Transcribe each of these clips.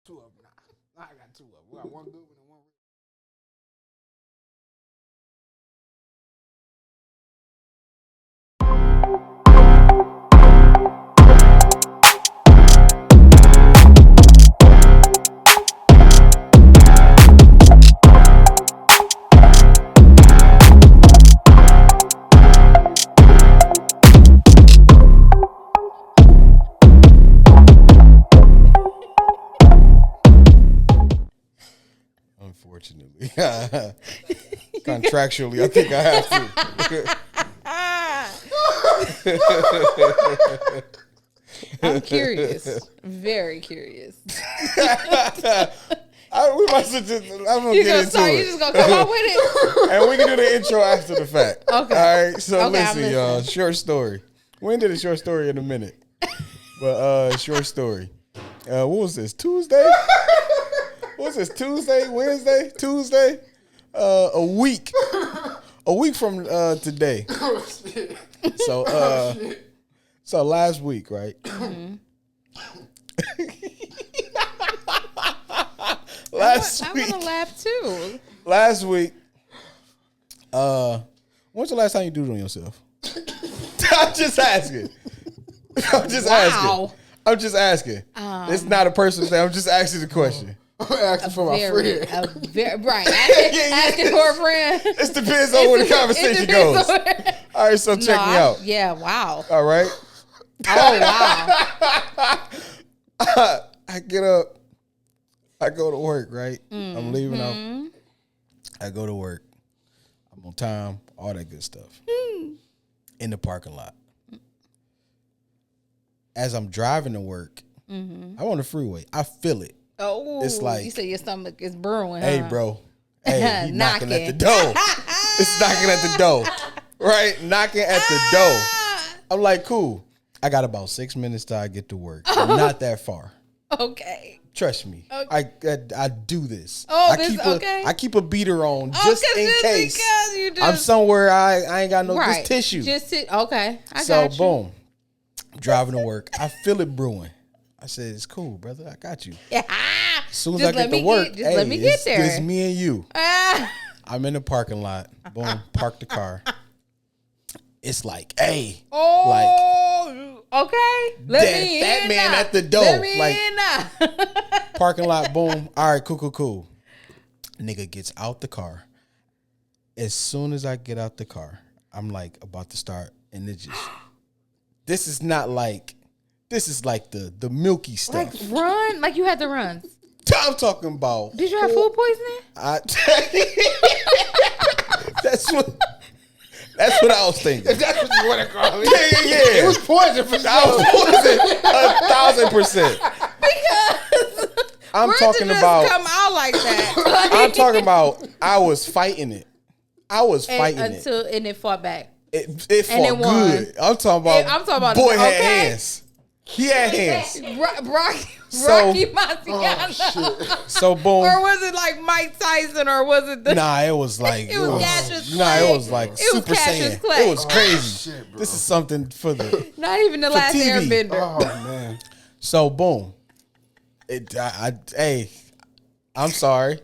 Two of them. Nah, I got two of them. We got one good one and one. Unfortunately, contractually, I think I have to. I'm curious. Very curious. We must have just. I'm gonna You get gonna into start, you it, just gonna come up with it? and we can do the intro after the fact. Okay. All right. So Okay, I'm listen, y'all. listening. Short story. We did a short story in a minute, but short story. What was this? Tuesday. What was this? Tuesday, Wednesday, Tuesday. A week from today. Oh, shit. So so last week, right? Last I week. want to laugh too. Last week. When's the last time you do it on yourself? I'm just asking. I'm just asking. I'm just asking. It's not a personal thing. I'm just asking the question. I'm asking for my friend. Right. Asking for a friend. It depends on where the conversation goes. All right, so check me out. Yeah, wow. All right. Oh, wow. I get up. I go to work, right? I'm leaving out. I go to work. I'm on time, all that good stuff. In the parking lot. As I'm driving to work, I'm on the freeway. I feel it. Oh, It's like- you say your stomach is brewing. Hey, huh? bro. Hey, he knocking at the Knocking. door. It's knocking at the door. Right? Knocking at the door. I'm like, cool. I got about 6 minutes till I get to work. Not that far. Okay. Trust me. Okay. I do this. Oh, I this keep okay. I keep a beater on just in case. Because you just, I'm somewhere I ain't got no right. just tissue. Okay. I So got you. boom. Driving to work. I feel it brewing. I said, it's cool, brother. I got you. Yeah. As soon as Just I get let to me work, just let me get there. It's me and you. Ah. I'm in the parking lot. Boom, park the car. It's like, hey, Oh, okay. Let me that in man now. at the door, Let me like- in now. parking lot, boom. All right, cool. Nigga gets out the car. As soon as I get out the car, I'm like about to start, and it just, this is like the milky Like stuff. run, like you had to run. I'm talking about. Did you have food poisoning? That's what I was thinking. If that's what you want to call it. Yeah. It was poison for I was sure. poisoned 1,000%. Because I'm where talking did this about. come out like that? I'm talking about. I was fighting it. I was fighting it. until and it fought back. It and fought it won. good. I'm talking about. I'm talking about- boy had okay. hands. He had hands. Rocky So- Marciano. So boom. Or was it like Mike Tyson, or was it the? Nah, it was like It was Cassius Nah, Clay. it was like was Super Cassius Saiyan. Clay. It was crazy. Shit, bro. This is something for the. Not even the last TV. Airbender. Oh, man. So boom. Hey, I'm sorry.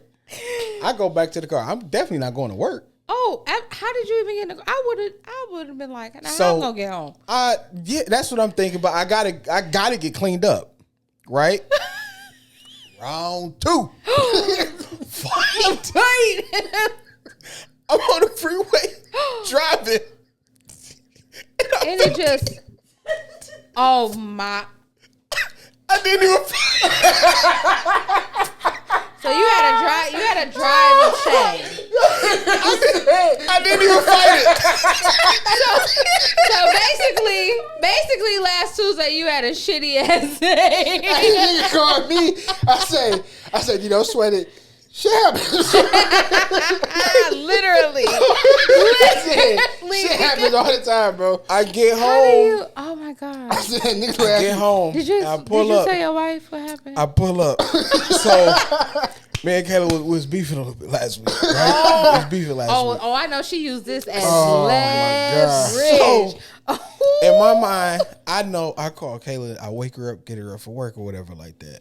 I go back to the car. I'm definitely not going to work. Oh, how did you even get in the car? I would have been like, nah, So- how I'm gonna get home. Yeah, that's what I'm thinking. But I gotta get cleaned up, right? Round 2. Fight. Right. I'm on the freeway driving, And it just, oh my. I didn't even. So you had to drive with shame. I didn't even fight it. So basically last Tuesday you had a shitty ass day. Nigga called me. I said, you know, sweat it. Shit happens. Literally. Shit happens all the time, bro. I get How do home. you? Oh my god. I said, nigga, Get home. Did you I pull did you up. tell your wife what happened? I pull up. So me and Kayla was beefing a little bit last week. Right? We was beefing last week. I know she used this as Oh, my leverage. In my mind, I know I call Kayla, I wake her up, get her up for work or whatever like that.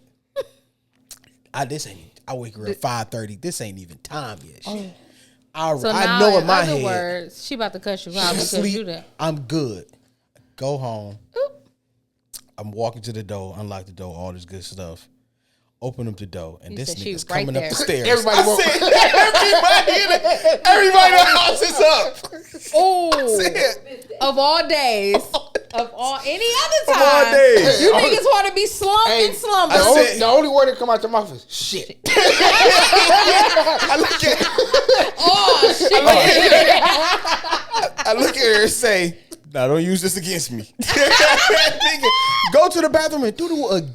I wake her up 5:30. This ain't even time yet. Shit. So I now, know in in my other head. words, she about to cuss you out because you Sleep. done. I'm good. Go home. Oop. I'm walking to the door, unlock the door, all this good stuff. Open up the door, and You this said she nigga's right coming there. up the stairs. Everybody I woke- said, everybody in the house is up. Oh, of all days, of all any other time, all days. you niggas want to be slumped Hey, and slumber. the only word that come out your mouth is shit. I look at Oh shit! I look at her and say, "Nah, don't use this against me." Nigga, go to the bathroom and do again.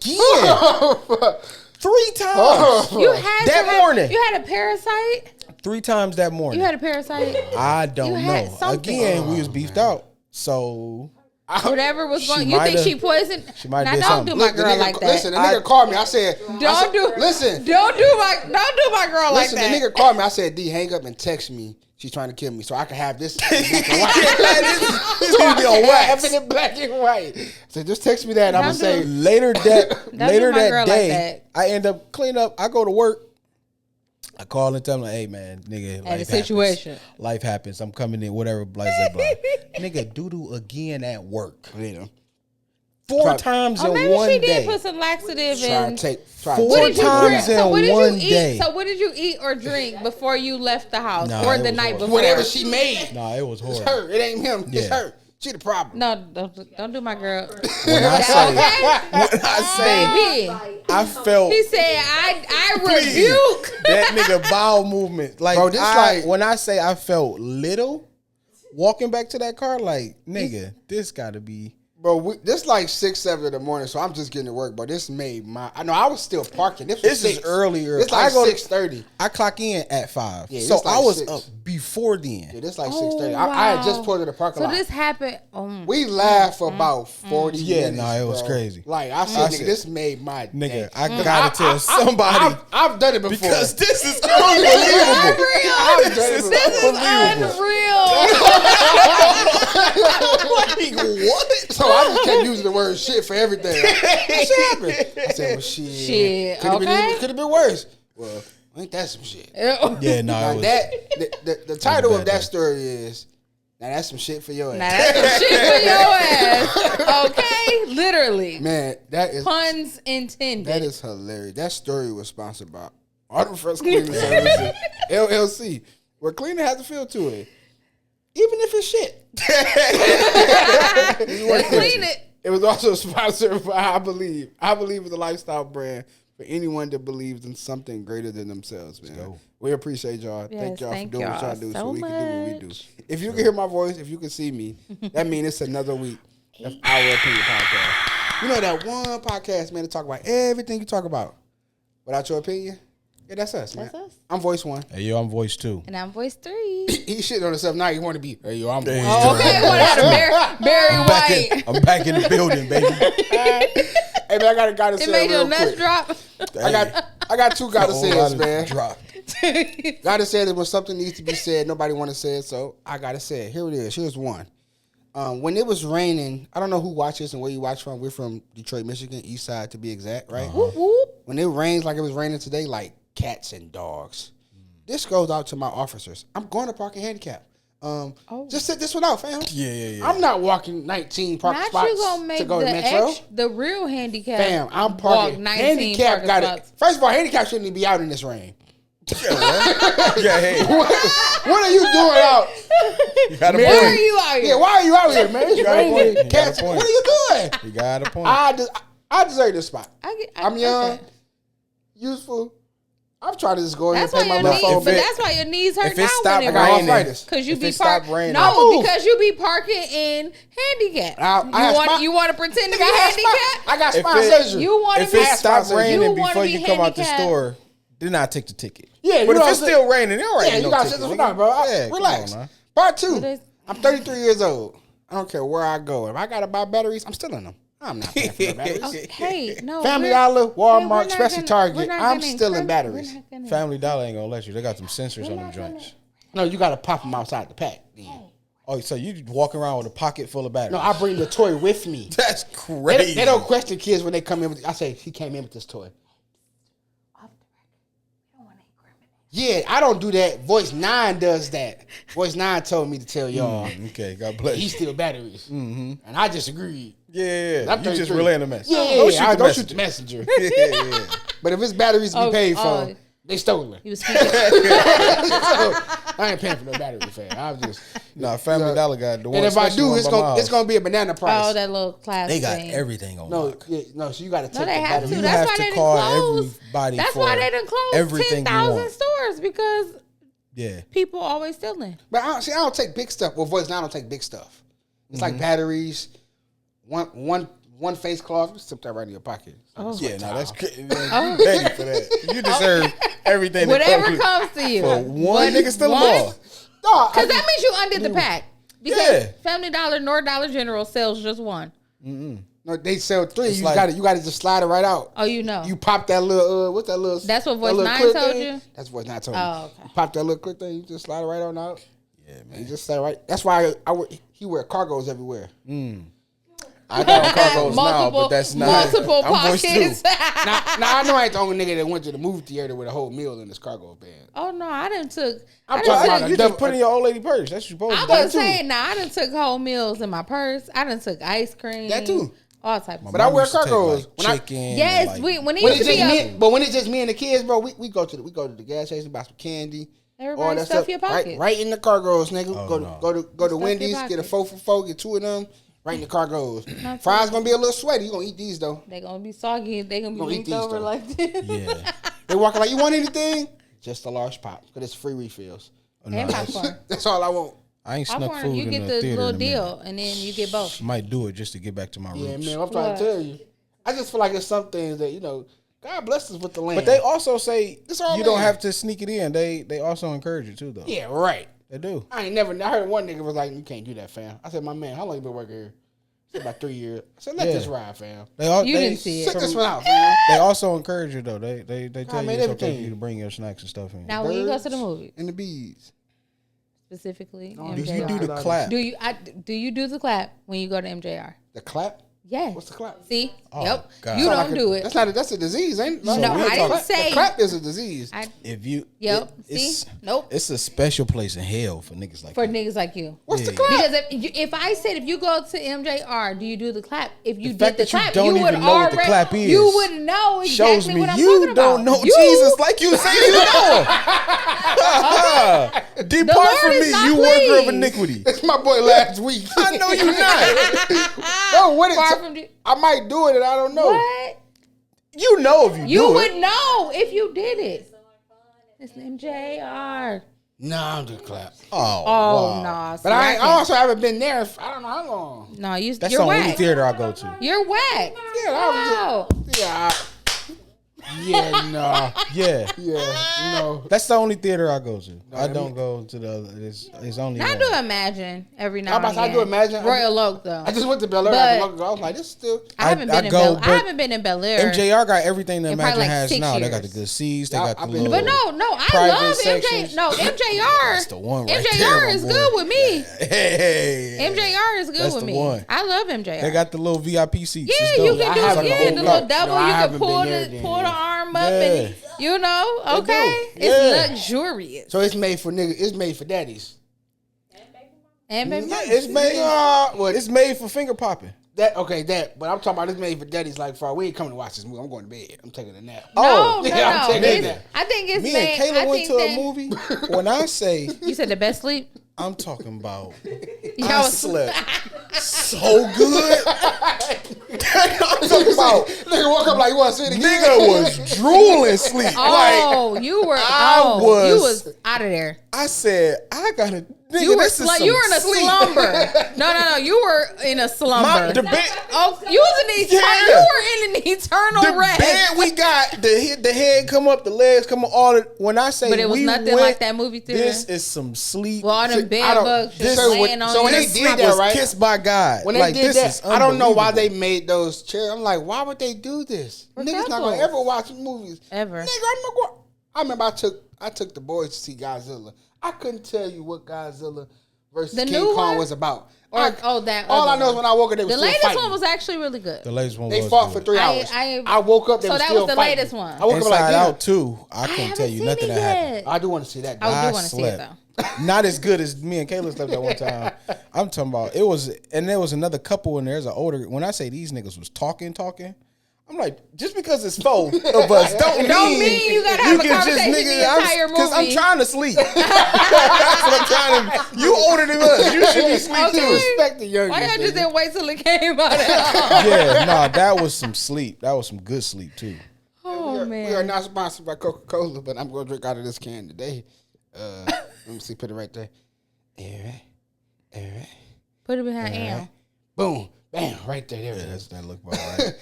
3 times. You had That to have- morning. You had a parasite. 3 times that morning. You had a parasite. I You don't had know. something. Again, we was beefed out. So Whatever was She going. You think might've- she poisoned? she might now did don't something. do my Look, the girl nigga, like that. listen, the nigga called me. I said, Listen. Listen, Don't do my girl like listen. that. The nigga called me. I said, D, hang up and text me. She's trying to kill me, so I can have this in black and white. this need to be on wax. Have it in black and white. So just text me that. And I'm gonna Don't say, do Later do my that girl like day, that. I end up clean up. I go to work. I call and tell him, like, "Hey man, nigga, Had a life situation. happens. Life happens. I'm coming in, whatever, blah blah blah." Nigga, doo again at work. you know, 4 times Oh, in maybe one she day. did put some laxative try in. to take. Four What did you times drink? in So what did one you eat? day. So what did you eat or drink before you left the house Nah, or it the was night horrible. before? Whatever she made. Nah, it was It's horrible. her. It ain't him. It's Yeah. her. She the problem. No, don't do my girl. When I say, Okay, when I say, baby. I felt He said, "I Please. rebuke." that nigga bowel movement. Like, Bro, this like- when I say I felt little walking back to that car, like, nigga, this gotta be. Bro, this like 6, 7 in the morning, so I'm just getting to work. But this made my. I know I was still parking. This This was is earlier. It's like I go to- 6:30. I clock in at 5, Yeah, so it's like I was 6. up before then. Yeah, this like Oh, 6:30. I had just wow. pulled to the parking So lot. this happened. We laughed for about 40 Yeah, minutes. nah, it was bro. crazy. Like I said, I nigga, said- this made my Nigga, day. I gotta tell somebody I've done it before. because this is Unreal. unbelievable. I've done it This is before. Unreal. Like, what? So I just kept using the word shit for everything. What shit happened? I said, well, shit. Shit, Could have okay. been worse. Well, ain't that some shit? Yeah, no, Now it was. that the title bad of that day. story is now that's some shit for your Now ass. that's some shit for your ass. Okay, literally. Man, that is Puns intended. that is hilarious. That story was sponsored by Auto Fresh Cleaning Services LLC, where cleaning has a feel to it, even if it's shit. Clean it. It was also sponsored by I Believe is a lifestyle brand for anyone that believes in something greater than themselves, man. We appreciate y'all. Yes, thank y'all thank for doing what y'all y'all do so so we can do what we do. much. If you can hear my voice, if you can see me, that means it's another week of Our Opinion Podcast. You know that one podcast, man, to talk about everything you talk about without your opinion? Yeah, that's us, man. That's us. I'm voice 1. Hey, yo, I'm voice 2. And I'm voice 3. He shitting on himself now. He want to be, hey, yo, I'm voice 2. Oh, okay, what out of Barry White? I'm back in the building, baby. Hey, man, I got a guy to say It made real your nuts quick. drop. I got 2 gotta say's, man. Drop. Gotta say that when something needs to be said, nobody want to say it, so I gotta say it. Here it is. Here's one. When it was raining, I don't know who watches and where you watch from. We're from Detroit, Michigan, East Side to be exact, right? Whoop, whoop. When it rains like it was raining today, like cats and dogs. This goes out to my officers. I'm going to park and handicap. Just sit this one out, fam. Yeah. I'm not walking 19 parking Not spots you gonna make to go to the Metro. the real handicap. Fam, I'm walk parking. 19 Handicap parking got spots. it. First of all, handicap shouldn't even be out in this rain. Yeah, hey. What are you doing out? You got a Man. Why are point. you out here? Yeah, why are you out here, man? It's got a raining. point. You got a Cats, point. what are you doing? You got a point. I deserve this spot. I'm young, okay. useful. I'm trying to just go ahead That's and why pay my your little knees, phone but bill. that's why your knees hurt If it now stopped when it I got rains. arthritis. Because you If be it stopped parking. raining. No, because you be parking in handicap. I You want to pretend to be I handicapped? got If spine it- surgery. You want to If be it stopped You raining wanna before be you come out the handicapped. store, then I take the ticket. Yeah, but you if know it's what I'm still raining, all right. Yeah, you got to sit this one out, bro. Yeah, Relax. Come on, now. Part 2. What is- I'm 33 years old. I don't care where I go. If I got to buy batteries, I'm still in them. I'm not paying for the batteries. Hey, no. Family we're- Dollar, hey, we're Walmart, not especially gonna- Target. we're not I'm gonna still in encourage- batteries. we're not gonna- Family Dollar ain't gonna let you. They got some sensors on them joints. No, you got to pop them outside the pack. Then. Oh, so you walk around with a pocket full of batteries? No, I bring the toy with me. That's They, crazy. they don't question kids when they come in with. I say he came in with this toy. Yeah, I don't do that. Voice 9 does that. Voice 9 told me to tell y'all Okay, God bless he you. steal batteries. And I disagreed. Yeah, I'm you just 33. relaying the message. Yeah, don't shoot the messenger. Yeah. But if it's batteries to be paid for, they stolen. You was speaking. So, I ain't paying for no battery, fam. I'm just. Nah, Family Dollar got the one. And if I especially do, one it's by my gonna house. be a banana price. Oh, that little class. They got thing. everything on No, lock. yeah, no. So you got to take No, they the have battery. to. You That's have why to they didn't call close. everybody That's for why they didn't close everything you 10,000 want. stores because Yeah. people always stealing. But I don't take big stuff. Well, Voice 9 don't take big stuff. It's like batteries, one face cloth. Just slip that right in your pocket. Yeah, no, that's crazy. Ready for that. You deserve everything. Whatever comes to you. for one nigga steal them all. No, Because that means you undid the pack. Because Yeah. Family Dollar nor Dollar General sells just one. no, they sell 3. It's You like- got to just slide it right out. Oh, you know. You pop that little what's that little? That's what that Voice little 9 clip told thing? you? That's Voice 9 told Oh, me. okay. You pop that little clip thing. You just slide it right on out. Yeah, You man. just slide right. That's why he wear cargos everywhere. I got on cargos now, multiple, but that's not. multiple I'm voice pockets. now I know I ain't the only nigga that went to the movie theater with a whole meal in his cargo band. Oh no, I didn't took. I'm I talking done about took a You double- just put in your old lady purse. That's what you're supposed I to do. was saying, nah, I done took whole meals in my purse. I done took ice cream. That too. All types of But I stuff. wear used to take, cargos. like, When I- chicken. Yes, like, when it When used it's to be just up, me, but when it's just me and the kids, bro, we go to the gas station, buy some candy. everybody all that stuff stuff. your pocket. Right in the cargos, nigga. Oh, go no. to your Wendy's, get a pocket. 4 for 4, get 2 of them. Right in the cargos. Not Fries gonna be a little sweaty. You gonna eat these though. They gonna be soggy. They gonna be Gonna eat linked these, over though. like this. Yeah. They walking like, you want anything? Just a large pop, cause it's free refills. Oh, no, And that's- popcorn. That's all I want. I ain't snuck Popcorn, food you in get the the theater little in a minute. deal, and then you get both. Might do it just to get back to my Yeah, roots. man. I'm trying What? to tell you. I just feel like there's some things that God bless us with the land. But they also say It's all you don't land. have to sneak it in. They also encourage you too, though. yeah, right. They do. I heard one nigga was like, you can't do that, fam. I said, my man, how long you been working here? He said, about 3 years. I said, let Yeah. this ride, fam. You didn't see it. Sit this one out, fam. They also encourage you though. They tell you made it's okay everything. for you to bring your snacks and stuff in. Now, when you go Birds to the movies, and the bees. specifically, No, do MJR, you do the clap? do you do the clap when you go to MJR? The clap? Yes. What's the clap? See? Oh, Yep. God. You Sound don't Like do it. That's a disease, ain't it? No, we're I didn't talking- say. The clap is a disease. If you, Yep. it's, See? Nope. it's a special place in hell for niggas like For that. niggas like you. What's the Yeah. clap? Because if I said if you go to MJR, do you do the clap? If you The did fact the that you clap, don't you would even know what the already clap is you would know exactly Shows me what I'm you talking don't about. know Jesus like you say you know. Depart Lord from is me, not you worker of pleased. iniquity. That's my boy last week. I know you not. No, what is Far from the- I might do it and I don't know. What? You know if you You do would it. know if you did it. It's MJR. No, I don't do the clap. Oh, Oh wow. no! But I also haven't been there. I don't know how long. No, That's you're the only whack. theater I go to. You're whack. Yeah, I was Wow. Yeah. Yeah, no. Yeah. Yeah, no. That's the only theater I go to. I don't go to the other. It's only I one. do Imagine every now I'm and about to say, I again. do Imagine. Royal Oak though. I just went to Bel Air But- not too long ago. I was like, this is still. I haven't I been go, in Bel. I but haven't been in Bel Air. MJR got everything that In probably Imagine like has 6 now. They got the years. good seats. They Yeah, got the I've been- little. But no, I private love sections. MJ. No, MJR. That's the one right MJR there, my is boy. good with me. Hey, MJR is good That's with the me. one. I love MJR. They got the little VIP seats. yeah, It's you dope. I can do haven't the been little there. double. No, I you haven't can pull been there the then. pull the arm up, Yeah. and you know, okay, do. Yeah. it's luxurious. So it's made for niggas. It's made for daddies. And baby, Yeah, mama. it's made. What? It's made for finger popping. That okay? That. But I'm talking about it's made for daddies. Like, for we ain't coming to watch this movie. I'm going to bed. I'm taking a nap. No, no, yeah, I'm no. taking It's- that. I think it's Me made. and I Kayla went think to a that- movie. When I say You said the best sleep. I'm talking about, Y'all I was- slept so good. I'm talking about Nigga woke up like, you want to see it again? nigga was drooling sleep. Like Oh, you were. I Oh, you was- was out of there. I said, I gotta. Nigga, You were. this is You were in a some sleep. slumber. No. You were in a My, slumber. the bed, Oh, you was in the eternal. Yeah. You were in an eternal the rest. bed we got, the head come up, the legs come up. All the, when I say, But it was we nothing went, like that movie theater. This is some sleep. Well, all them I bed don't- bugs this- just so laying when- on so you. when they This did sleep that, was right? kissed by God. When they like, did this that, is I don't know why they unbelievable. made those chairs. I'm like, why would they do this? Niggas not gonna couples. ever watch movies. Ever. Nigga, I'm not going. I remember I took the boys to see Godzilla. I couldn't tell you what Godzilla versus The King new Kong one? was about. Or all that. I other know is one. when I woke up, they were The still latest fighting. one was actually really good. The latest one They was fought good. for 3 hours. I I woke up, they so were that still was the fighting. latest one. I woke up Inside like, Out 2, I couldn't haven't tell you seen nothing it that happened. yet. I do want to see that. I Though. do want to see it slept. though. Not as good as me and Kayla slept at one time. I'm talking about it was, and there was another couple in there. There's an older. When I say these niggas was talking, I'm like, just because it's four of us don't mean you gotta have a conversation the entire because I'm movie. trying to sleep. That's what I'm trying to. You older than us. You should be sleeping. Okay. Respect the youngest. Why y'all just nigga. didn't wait till it came out at all? Yeah, nah, that was some sleep. That was some good sleep too. Oh We are man. not sponsored by Coca-Cola, but I'm going to drink out of this can today. Let me see. Put it right there. All right. Put it behind Am. Boom. Bam. Right there. There it Yeah, is. that look about right.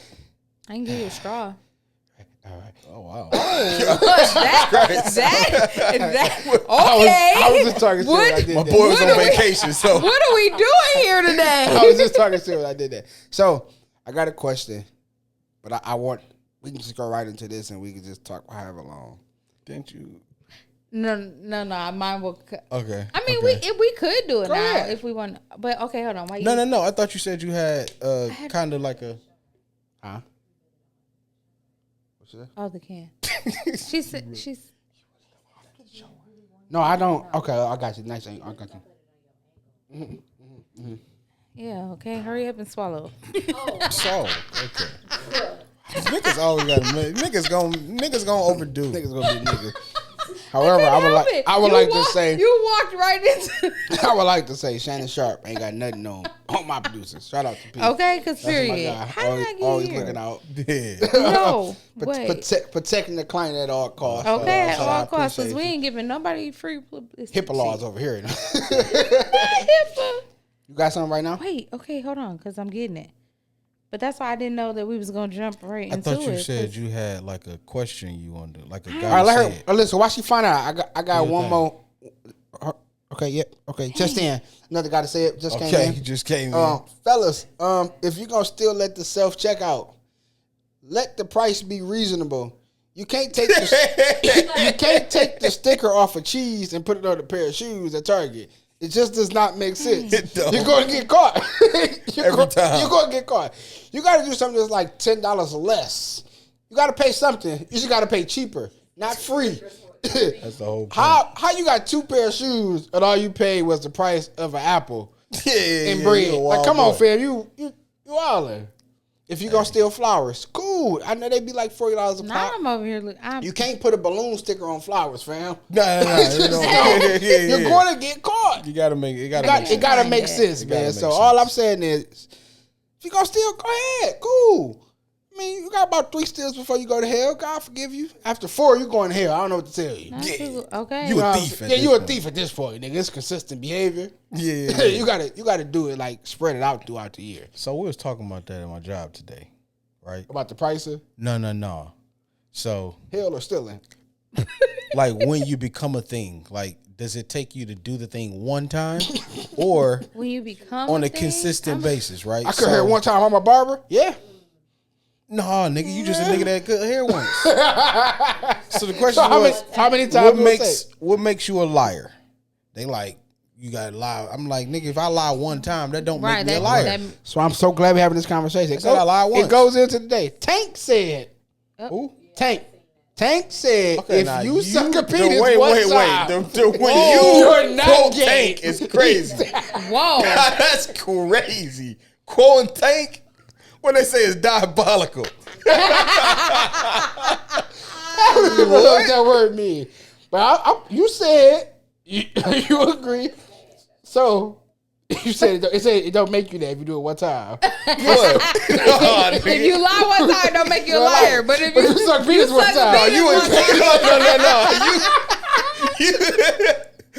I can give you a straw. All right. Oh wow. Okay. I was just talking shit when I did My that. boy was What on are we- vacation, so What are we doing here today? I was just talking shit when I did that. So I got a question, but I want we can just go right into this and we can just talk however long. didn't you? No. Mine will. Okay. I mean, okay. we could do it Go now ahead. if we want. But okay, hold on. Why you? No. I thought you said you had kind of like a. Huh? What's that? Oh, the can. She said she's. No, I don't. Okay, I got you. Nice. I got you. Yeah. Okay. Hurry up and swallow. So okay. Niggas always got niggas gonna overdo. Niggas gonna be niggas. However, I would like to say you walked right into. I would like to say Shannon Sharp ain't got nothing on my producers. Shout out to Pete. Okay, because That's my period. guy. How did I get Always here? looking out. Yeah. No. Wait. Protecting the client at all costs. Okay, at So I all costs, because appreciate we you. ain't giving nobody free publicity. HIPAA laws over here. HIPAA. You got something right now? Wait, okay, hold on, because I'm getting it. But that's why I didn't know that we was gonna jump right I into it. thought you said 'cause- you had like a question you wanted, like a guy. All right, let said. her. Listen, while she find out, I got Do your one thing. more. Okay, yep. Okay, just in. Another guy to say it. Just came Okay, in. he just came in. Fellas, if you're gonna still let the self checkout, let the price be reasonable. You can't take you can't take the sticker off of cheese and put it on a pair of shoes at Target. It just does not make sense. It don't. You're going to get caught. Every time. You're going to get caught. You got to do something that's like $10 less. You got to pay something. You just got to pay cheaper, not free. That's the whole point. How you got 2 pair of shoes and all you paid was the price of an apple Yeah, and yeah, bread? you a Like, wild come on, boy. fam. You wildin'. If you gonna steal flowers, cool. I know they be like $40 a Now pop. I'm over here. You can't put a balloon sticker on flowers, fam. No. You know, yeah. You're going to get caught. You gotta make it. It gotta make Yeah. sense, It gotta man. make So sense. all I'm saying is, if you gonna steal, go ahead, cool. I mean, you got about 3 steals before you go to hell. God forgive you. After 4, you going to hell. I don't know what to tell you. Okay. You a thief. Yeah, you a thief at this point, nigga. It's consistent behavior. Yeah. you gotta do it like spread it out throughout the year. So we was talking about that at my job today, right? About the price of No. So hell or stealing. like when you become a thing, like does it take you to do the thing one time or When you become on a thing, consistent basis, right? I could hear one time I'm a barber. Yeah. No, nigga, you just a nigga that cut hair once. So the question So was, how many times what makes you a liar? They like you gotta lie. I'm like, nigga, if I lie one time, that don't Right, make me a liar. So I'm so glad we're having this conversation. said I lied once. It goes into the day. Tank said. Who? Tank said Okay, now if you suck a penis wait. one time, When you're you not quote gay. Tank is crazy. Whoa. That's crazy. Quoting Tank, when they say it's diabolical. I don't even know what that word means. But you said you agree. So you said it don't make you that if you do it one time. What? If you lie one time, don't make you a liar. But if you suck penis one suck a time, penis you one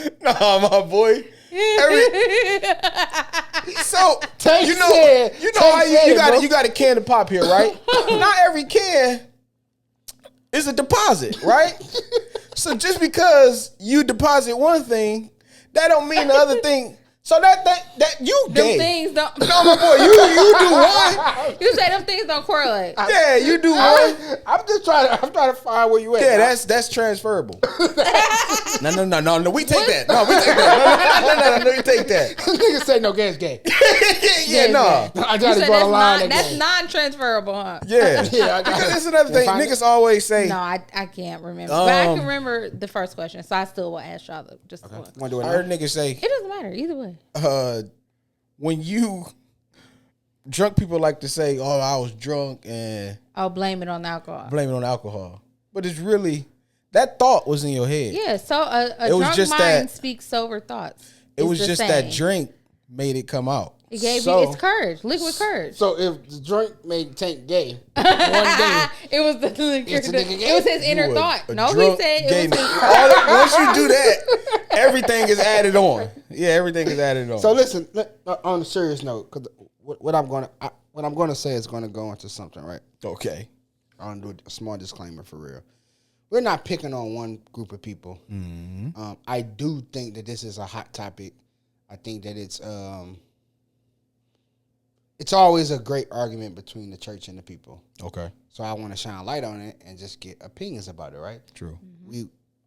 time, No, my boy. So Tank you know said- how Tank said, bro. you got a can of pop here, right? Not every can is a deposit, right? So just because you deposit one thing, that don't mean the other thing So that you Them gay. things don't. No, my boy, you do one. You say them things don't correlate. Yeah, you do one. I'm trying to find where you at. Yeah, that's transferable. No. We take that. No, we take that. No, we take that. Niggas say no gay is gay. Yeah, no. I You got to said draw the line. that's non-transferable, huh? Yeah, Yeah, I got because it. that's another thing. Find it. Niggas always say, No, I can't remember. But I can remember the first question, so I still will ask y'all just one. Want to do it I now? heard niggas say, It doesn't matter either way. when you drunk people like to say, "Oh, I was drunk," and I'll blame it on the alcohol. blame it on alcohol, but it's really that thought was in your head. Yeah, so a It was drunk just mind that- speaks sober thoughts. It It's was the just same. that drink made it come out. It gave So- you it's courage, liquid courage. So if the drink made Tank gay, one day, It was the liquor. It's the nigga It was his inner You thought. a No, he drunk said gay it was nigga. his All that- once you do that, everything is added on. Yeah, everything is added on. so listen. On a serious note, because what I'm gonna say is gonna go into something, right? Okay. I'm gonna do a small disclaimer for real. We're not picking on one group of people. I do think that this is a hot topic. I think that it's always a great argument between the church and the people. Okay. So I want to shine light on it and just get opinions about it, right? True.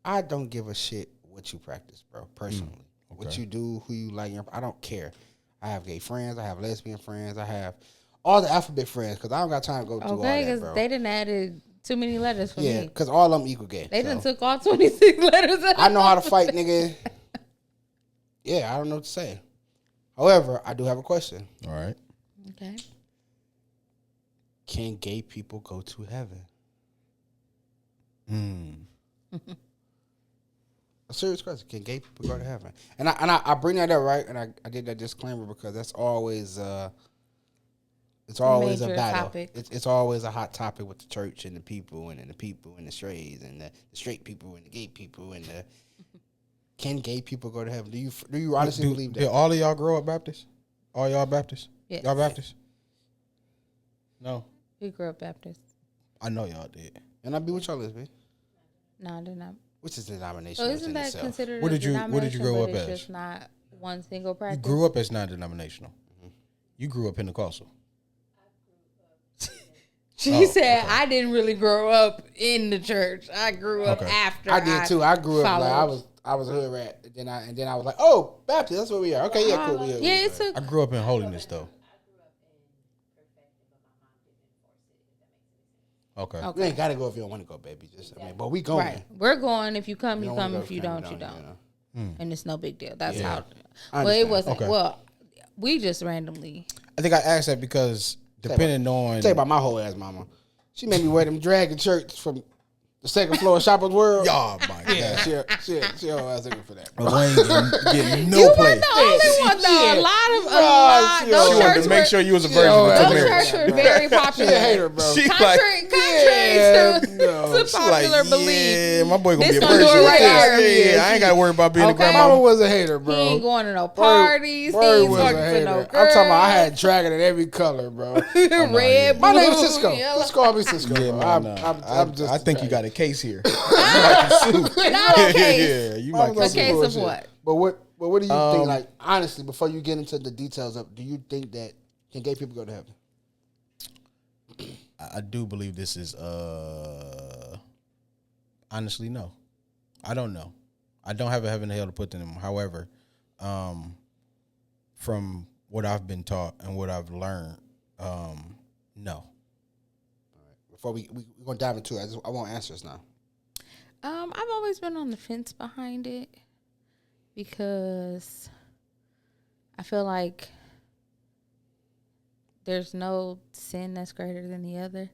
I don't give a shit what you practice, bro. Personally, what you do, who you like, I don't care. I have gay friends, I have lesbian friends, I have all the alphabet friends because I don't got time to go through all Okay, that, because bro. they didn't added too many letters for Yeah, me. because all of them equal gay. They so. done took all 26 letters out. I know how to fight, nigga. Yeah, I don't know what to say. However, I do have a question. All right. Okay. Can gay people go to heaven? A serious question. Can gay people go to heaven? And I bring that up, right? And I did that disclaimer because that's always it's always a major battle. topic. It's always a hot topic with the church and the people and the people and the strays and the straight people and the gay people and the can gay people go to heaven? Do you honestly believe that? Did all of y'all grow up Baptist? All y'all Baptist? Yes. Y'all Baptist? No. We grew up Baptist. I know y'all did. And I be with y'all, lesbian. No, they're not. Which is the denomination. So within isn't that itself. considered What a did you denomination, grow but up it's as? just not one single You practice? grew up as non-denominational. You grew up Pentecostal. She said, I didn't really grow up in the church. I grew up Okay. after. I did too. I grew up like followed. I was a hood rat. And then I was like, oh, Baptist, that's what we are. Okay, yeah, cool. Yeah, it took. I grew up in holiness though. Okay. You Okay. ain't gotta go if you don't want to go, baby. But we going. Right. We're going. If you come, you wanna come. go, If you don't, you don't. know. And it's no big deal. That's Yeah. how. I Well, it understand. wasn't. Okay. Well, we just randomly. I think I asked that because depending on Tell you about my whole ass mama. She made me wear them dragon shirts from the second floor of Shoppers World. y'all, my Yeah, God. she whole ass looking for that. But we ain't getting no You play. weren't the only one though. Yeah. A lot of She those She wanted shirts to make were. sure you was a virgin Yo, until Those marriage. shirts were very She a popular. hater, bro. She Contrary Yeah, to no. popular belief. Yeah, my boy gonna This be a gonna do virgin. it right yeah, here. yeah, I ain't gotta worry about being a Okay. Mama grandma. was a hater, He bro. ain't going to no parties. He ain't was a talking to hater. no I'm talking about I girls. had dragon in every color, bro. Red, My blue, name's Cisco. yellow. Just call me Cisco. Yeah, bro. man, I'm just. I think you got a case here. Not a case. Yeah, you I'm might just A case of bullshit. what? But what do you think? Like honestly, before you get into the details of, do you think that can gay people go to heaven? I do believe this is honestly no. I don't know. I don't have a heaven and hell to put them. However, from what I've been taught and what I've learned, no. Before we're gonna dive into it, I want answers now. I've always been on the fence behind it because I feel like there's no sin that's greater than the other.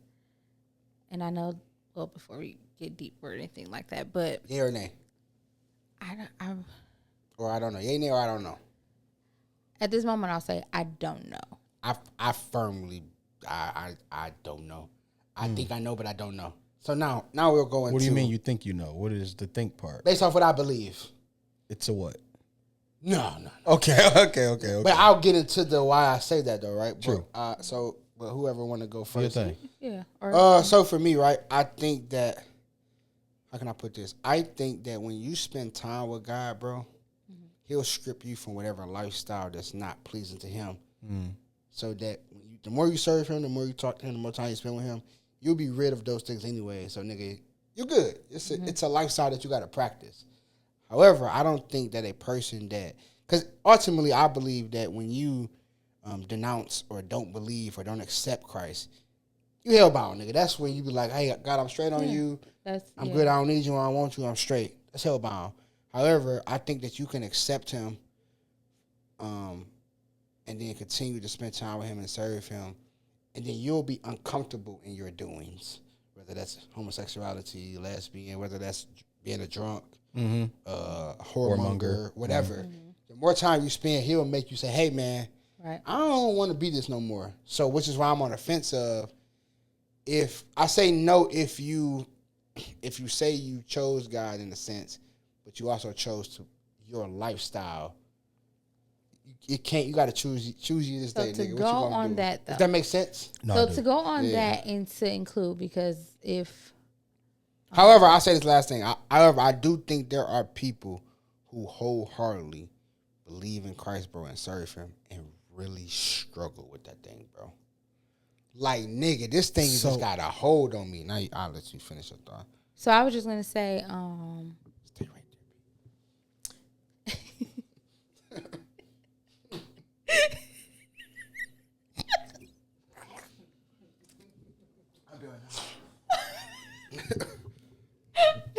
And I know, well, before we get deep or anything like that, but Yay or nay? Or I don't know. Yay, nay, or I don't know. At this moment, I'll say I don't know. I firmly I don't know. I think I know, but I don't know. So now we'll go into. What do you mean you think you know? What is the think part? Based off what I believe. It's a what? No. Okay. But I'll get into the why I say that though, right? True. But whoever want to go Your first. thing. Yeah. Or So for me, right, I think that, how can I put this? I think that when you spend time with God, bro, he'll strip you from whatever lifestyle that's not pleasing to him. So that the more you serve him, the more you talk to him, the more time you spend with him, you'll be rid of those things anyway. So, nigga, you're good. It's a lifestyle that you got to practice. However, I don't think that a person that, because ultimately I believe that when you denounce or don't believe or don't accept Christ, you hellbound, nigga. That's when you be like, hey, God, I'm straight on you. I'm good. I don't need you. I don't want you. I'm straight. That's hellbound. However, I think that you can accept him and then continue to spend time with him and serve him, and then you'll be uncomfortable in your doings, whether that's homosexuality, lesbian, whether that's being a drunk, whoremonger, whatever. The more time you spend, he'll make you say, hey, man, I don't want to be this no more. So, which is why I'm on the fence of, if I say no, if you say you chose God in a sense, but you also chose your lifestyle, you got to choose you this day, to nigga. go What you gonna on do? that, though. Does that make sense? No, So to go on that and to include, because if However, I'll say this last thing. However, I do think there are people who wholeheartedly believe in Christ, bro, and serve him, and really struggle with that thing, bro. Like, nigga, this thing just got a hold on me. Now I'll let you finish your thought. So I was just gonna say, Stay right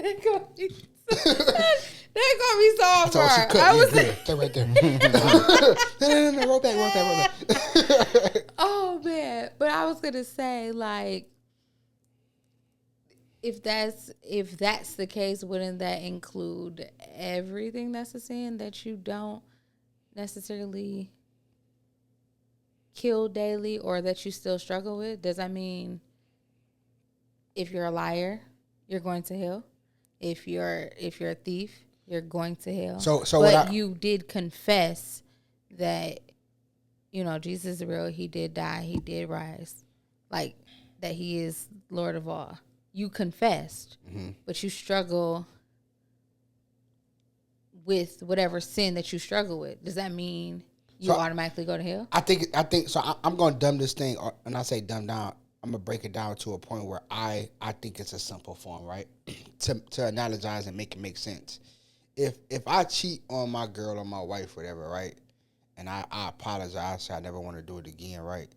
that gonna be so there. hard. Cut. I was Stay right there. No, roll back. Oh man, but I was gonna say, like, if that's the case, wouldn't that include everything that's a sin that you don't necessarily kill daily, or that you still struggle with? Does that mean if you're a liar, you're going to hell? If you're a thief, you're going to hell. So but you did confess that, you know, Jesus is real. He did die. He did rise. Like, that he is Lord of all. You confessed, but you struggle with whatever sin that you struggle with. Does that mean you automatically go to hell? I think so. I'm going to dumb this thing, and I say dumb down. I'm gonna break it down to a point where I think it's a simple form, right? to analogize and make it make sense. If I cheat on my girl or my wife, whatever, right, and I apologize, I never want to do it again, right?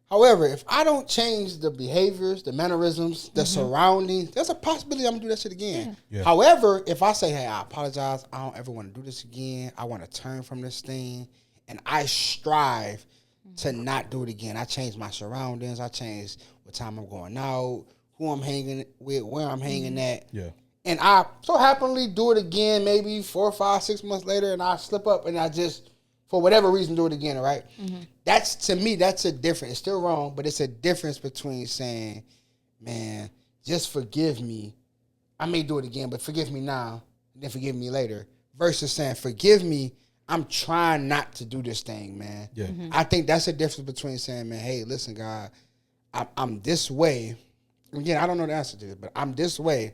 However, if I don't change the behaviors, the mannerisms, the surroundings, there's a possibility I'm gonna do that shit again. Yeah. However, if I say, hey, I apologize, I don't ever want to do this again, I want to turn from this thing, and I strive to not do it again. I change my surroundings. I change what time I'm going out, who I'm hanging with, where I'm hanging at. Yeah. And I so happily do it again, maybe 4, 5, 6 months later, and I slip up and I just, for whatever reason, do it again, right? That's, to me, that's a difference. It's still wrong, but it's a difference between saying, man, just forgive me. I may do it again, but forgive me now, and then forgive me later. Versus saying, forgive me, I'm trying not to do this thing, man. Yeah. I think that's the difference between saying, man, hey, listen, God, I'm this way. Again, I don't know the answer to it, but I'm this way.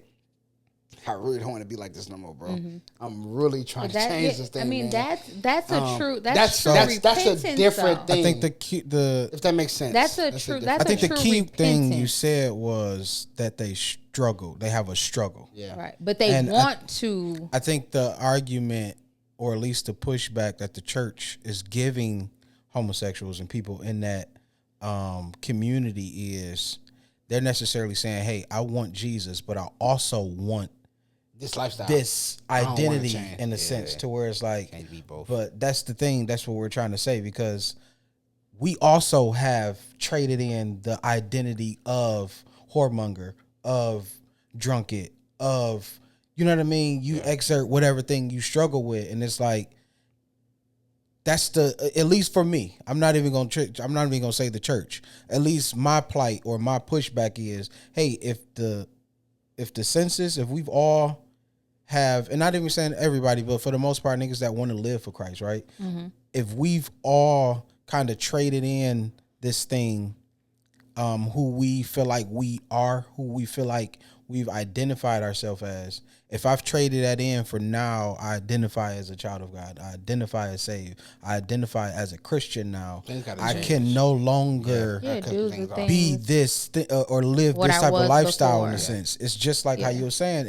I really don't want to be like this no more, bro. I'm really trying to change this thing. I mean, man. that's a true. That's a repentance, different though. thing. I think the if that makes sense. That's a true. different- That's I think a the true key thing you repentance. said was that they struggle. They have a struggle. yeah. Right, but they And want to. I think the argument, or at least the pushback that the church is giving homosexuals and people in that community is, they're necessarily saying, hey, I want Jesus, but I also want This lifestyle. this I don't wanna identity change. in a Yeah. sense, to where it's like, Can't be both. but that's the thing. That's what we're trying to say, because we also have traded in the identity of whoremonger, of drunkard, of, you know what I mean? You exert whatever thing you struggle with. And it's like, that's the, at least for me, I'm not even going to say the church. At least my plight or my pushback is, hey, if the census, if we've all have, and not even saying everybody, but for the most part, niggas that want to live for Christ, right? If we've all kind of traded in this thing who we feel like we are, who we feel like we've identified ourselves as. If I've traded that in for now, I identify as a child of God. I identify as saved. I identify as a Christian now. Things gotta I change. can no longer Yeah, do the things off. things. be this or live What this I type of was lifestyle in a before. sense. It's just like how Yeah. you were saying,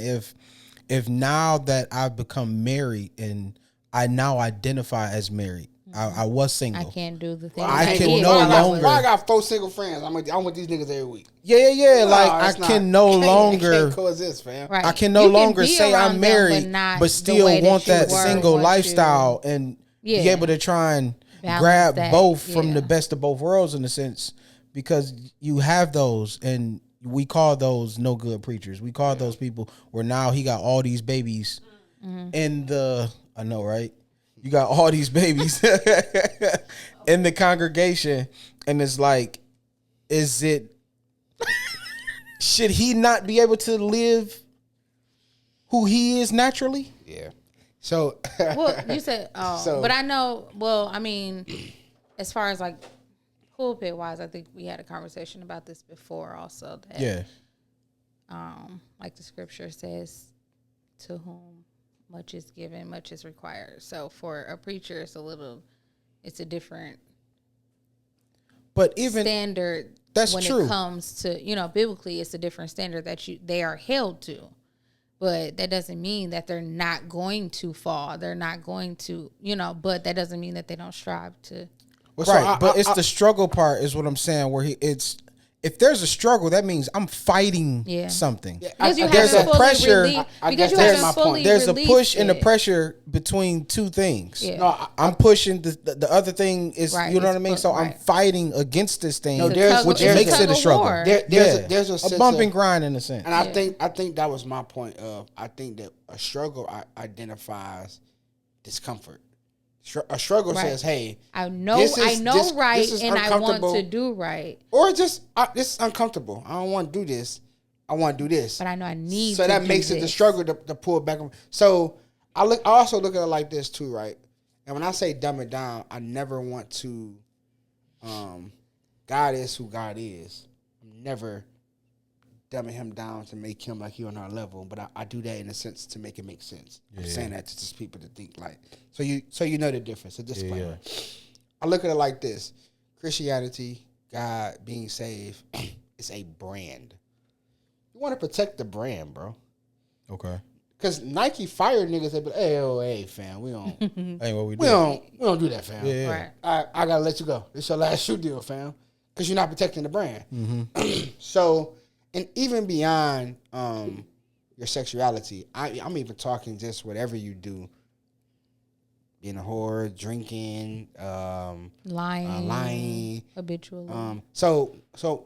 if now that I've become married and I now identify as married, I was I single. can't do the things I I can did no while I was- longer- Why I got 4 single friends? I'm with these niggas every week. Yeah. No, Like it's I not. can no Can't longer. coexist, fam. Right. I can no You longer be say around I'm them, married, not but the still way want you that were single once you- lifestyle and be Yeah. able to try and Balance grab that, both from yeah. the best of both worlds in a sense, because you have those, and we call those no good preachers. We call those people where now he got all these babies in the, I know, right? You got all these babies in the congregation, and it's like, is it, should he not be able to live who he is naturally? Yeah. So Well, you said, So- but I know. Well, I mean, as far as like pulpit wise, I think we had a conversation about this before, also. That, Yeah. like the scripture says, to whom much is given, much is required. So for a preacher, it's a different But even standard. That's when true. it comes to, biblically, it's a different standard that they are held to. But that doesn't mean that they're not going to fall. They're not going to, but that doesn't mean that they don't strive to. Well, so right, but it's the struggle part is what I'm saying. Where if there's a struggle, that means I'm fighting Yeah. something. Because you there's haven't a fully pressure- released- I because guess you that's haven't my fully point. There's a released push and a it. pressure between two things. Yeah. No, I'm pushing the other thing is, Right, you know what I it's mean. So I'm right. fighting against this thing, No, It's a there's- tug- which it's a makes tug it a of struggle. war. there's a a sense bump of- and grind in a sense. And I think that was my point of, I think that a struggle identifies discomfort. A struggle Right. says, hey, I know, this is right, this is and I want uncomfortable. to do right, Or just this is uncomfortable. I don't want to do this. I want to do this. but I know I need. So to that do makes it the this. struggle to pull back. So I also look at it like this too, right? And when I say dumb it down, I never want to. God is who God is. I'm never dumbing him down to make him like he on our level, but I do that in a sense to make it make sense. I'm saying that to just people to think like, so you know the difference. A disclaimer. I look at it like this: Christianity, God, being saved, is a brand. You want to protect the brand, bro. Okay, Cause Nike fired niggas that be, hey, fam, we don't ain't what we do. we don't do that, fam. Yeah. Right. I gotta let you go. This your last shoe deal, fam. Cause you're not protecting the brand. Mm-hmm. So, and even beyond your sexuality, I'm even talking just whatever you do. Being a whore, drinking, lying. habitually. So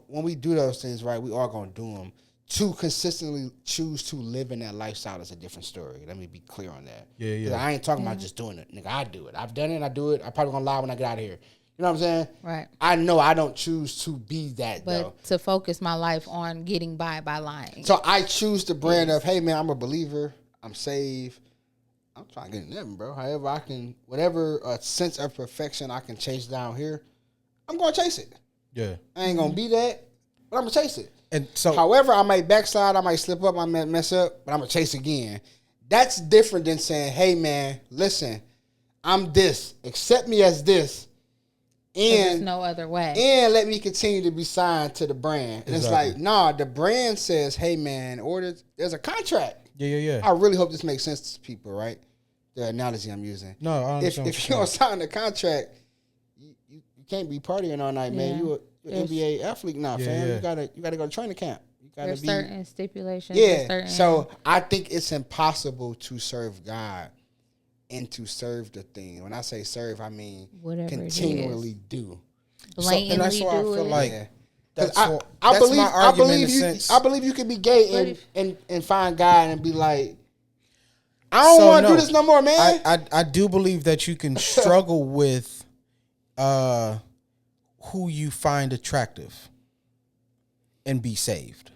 when we do those things, right, we are gonna do them. To consistently choose to live in that lifestyle is a different story. Let me be clear on that. Yeah, 'Cause I ain't talking about just doing it, nigga. I do it. I've done it. I do it. I'm probably gonna lie when I get out of here. You know what I'm saying? Right. I know I don't choose to be that though. But to focus my life on getting by lying. So I choose the brand of, hey man, I'm a believer. I'm saved. I'm trying to get in heaven, bro. However I can, whatever sense of perfection I can chase down here, I'm gonna chase it. Yeah, I ain't gonna be that, but I'm gonna chase it. and so However, I might backslide, I might slip up, I might mess up, but I'm gonna chase again. That's different than saying, hey man, listen, I'm this. Accept me as this. There's And no other way. and let me continue to be signed to the brand. And Exactly. it's like, nah, the brand says, hey man, there's a contract. yeah. I really hope this makes sense to people, right? The analogy I'm using. No, I If understand. you don't sign the contract, you can't be partying all night, man. Yeah. You an NBA athlete now, fam. yeah. You gotta go to training camp. You gotta There's be certain stipulations. there's yeah. certain- So I think it's impossible to serve God and to serve the thing. When I say serve, I mean Whatever it continually do. blatantly and that's why I do feel it. like Yeah. 'Cause that's I, what- I that's believe my I argument believe in a you sense. I believe you could be gay But and find God and be like, I don't want to do this no more, man. I do believe that you can struggle with who you find attractive and be saved.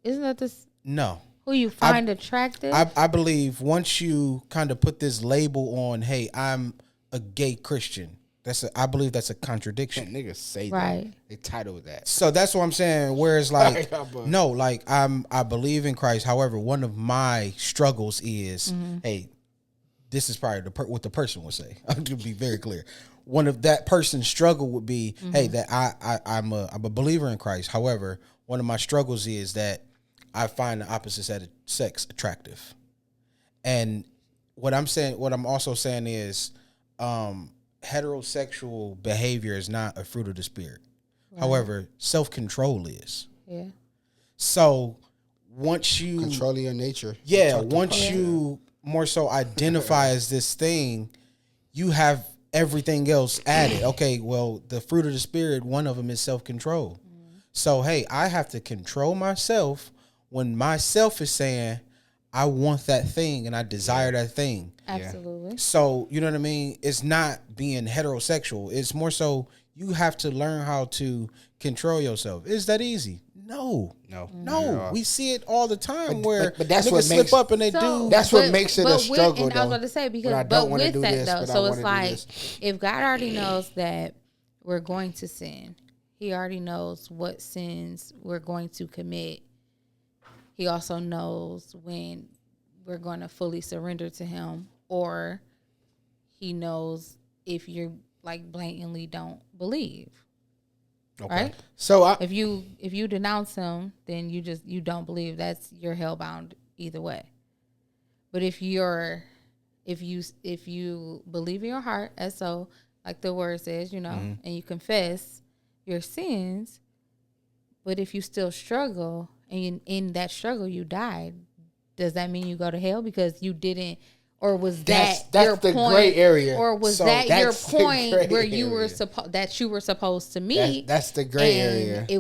Isn't that this No. who you find attractive? I believe once you kind of put this label on, hey, I'm a gay Christian, I believe that's a contradiction. Niggas say Right. that. They title that. So that's what I'm saying. Whereas like, Yeah, but- no, like I believe in Christ. However, one of my struggles is, hey, this is probably what the person would say. To be very clear, one of that person's struggle would be, hey, that I'm a believer in Christ. However, one of my struggles is that I find the opposite sex attractive, and what I'm also saying is, heterosexual behavior is not a fruit of the spirit. However, self-control is. Yeah. So once you Controlling your nature. once you more so identify as this thing, you have everything else added. Okay, well, the fruit of the spirit, one of them is self-control. So hey, I have to control myself when myself is saying I want that thing and I desire that thing. Absolutely. So, you know what I mean? It's not being heterosexual. It's more so you have to learn how to control yourself. Is that easy? No. We see it all the time where but that's niggas what slip makes- up and they So- do. That's what makes it a with- struggle, And I was though. about to say, But I because don't but wanna with do that this, though, but I so it's wanna do like this. if God already knows that we're going to sin, He already knows what sins we're going to commit. He also knows when we're going to fully surrender to Him, or He knows if you're like blatantly don't believe. Right? So If you denounce Him, then you don't believe. You're hellbound either way. But if you believe in your heart, as so like the word says, and you confess your sins, but if you still struggle and in that struggle you died, does that mean you go to hell because you didn't, or was That's that your the point, gray area. or was So that your that's the point gray where you were area. supposed to meet? That's the gray and area. It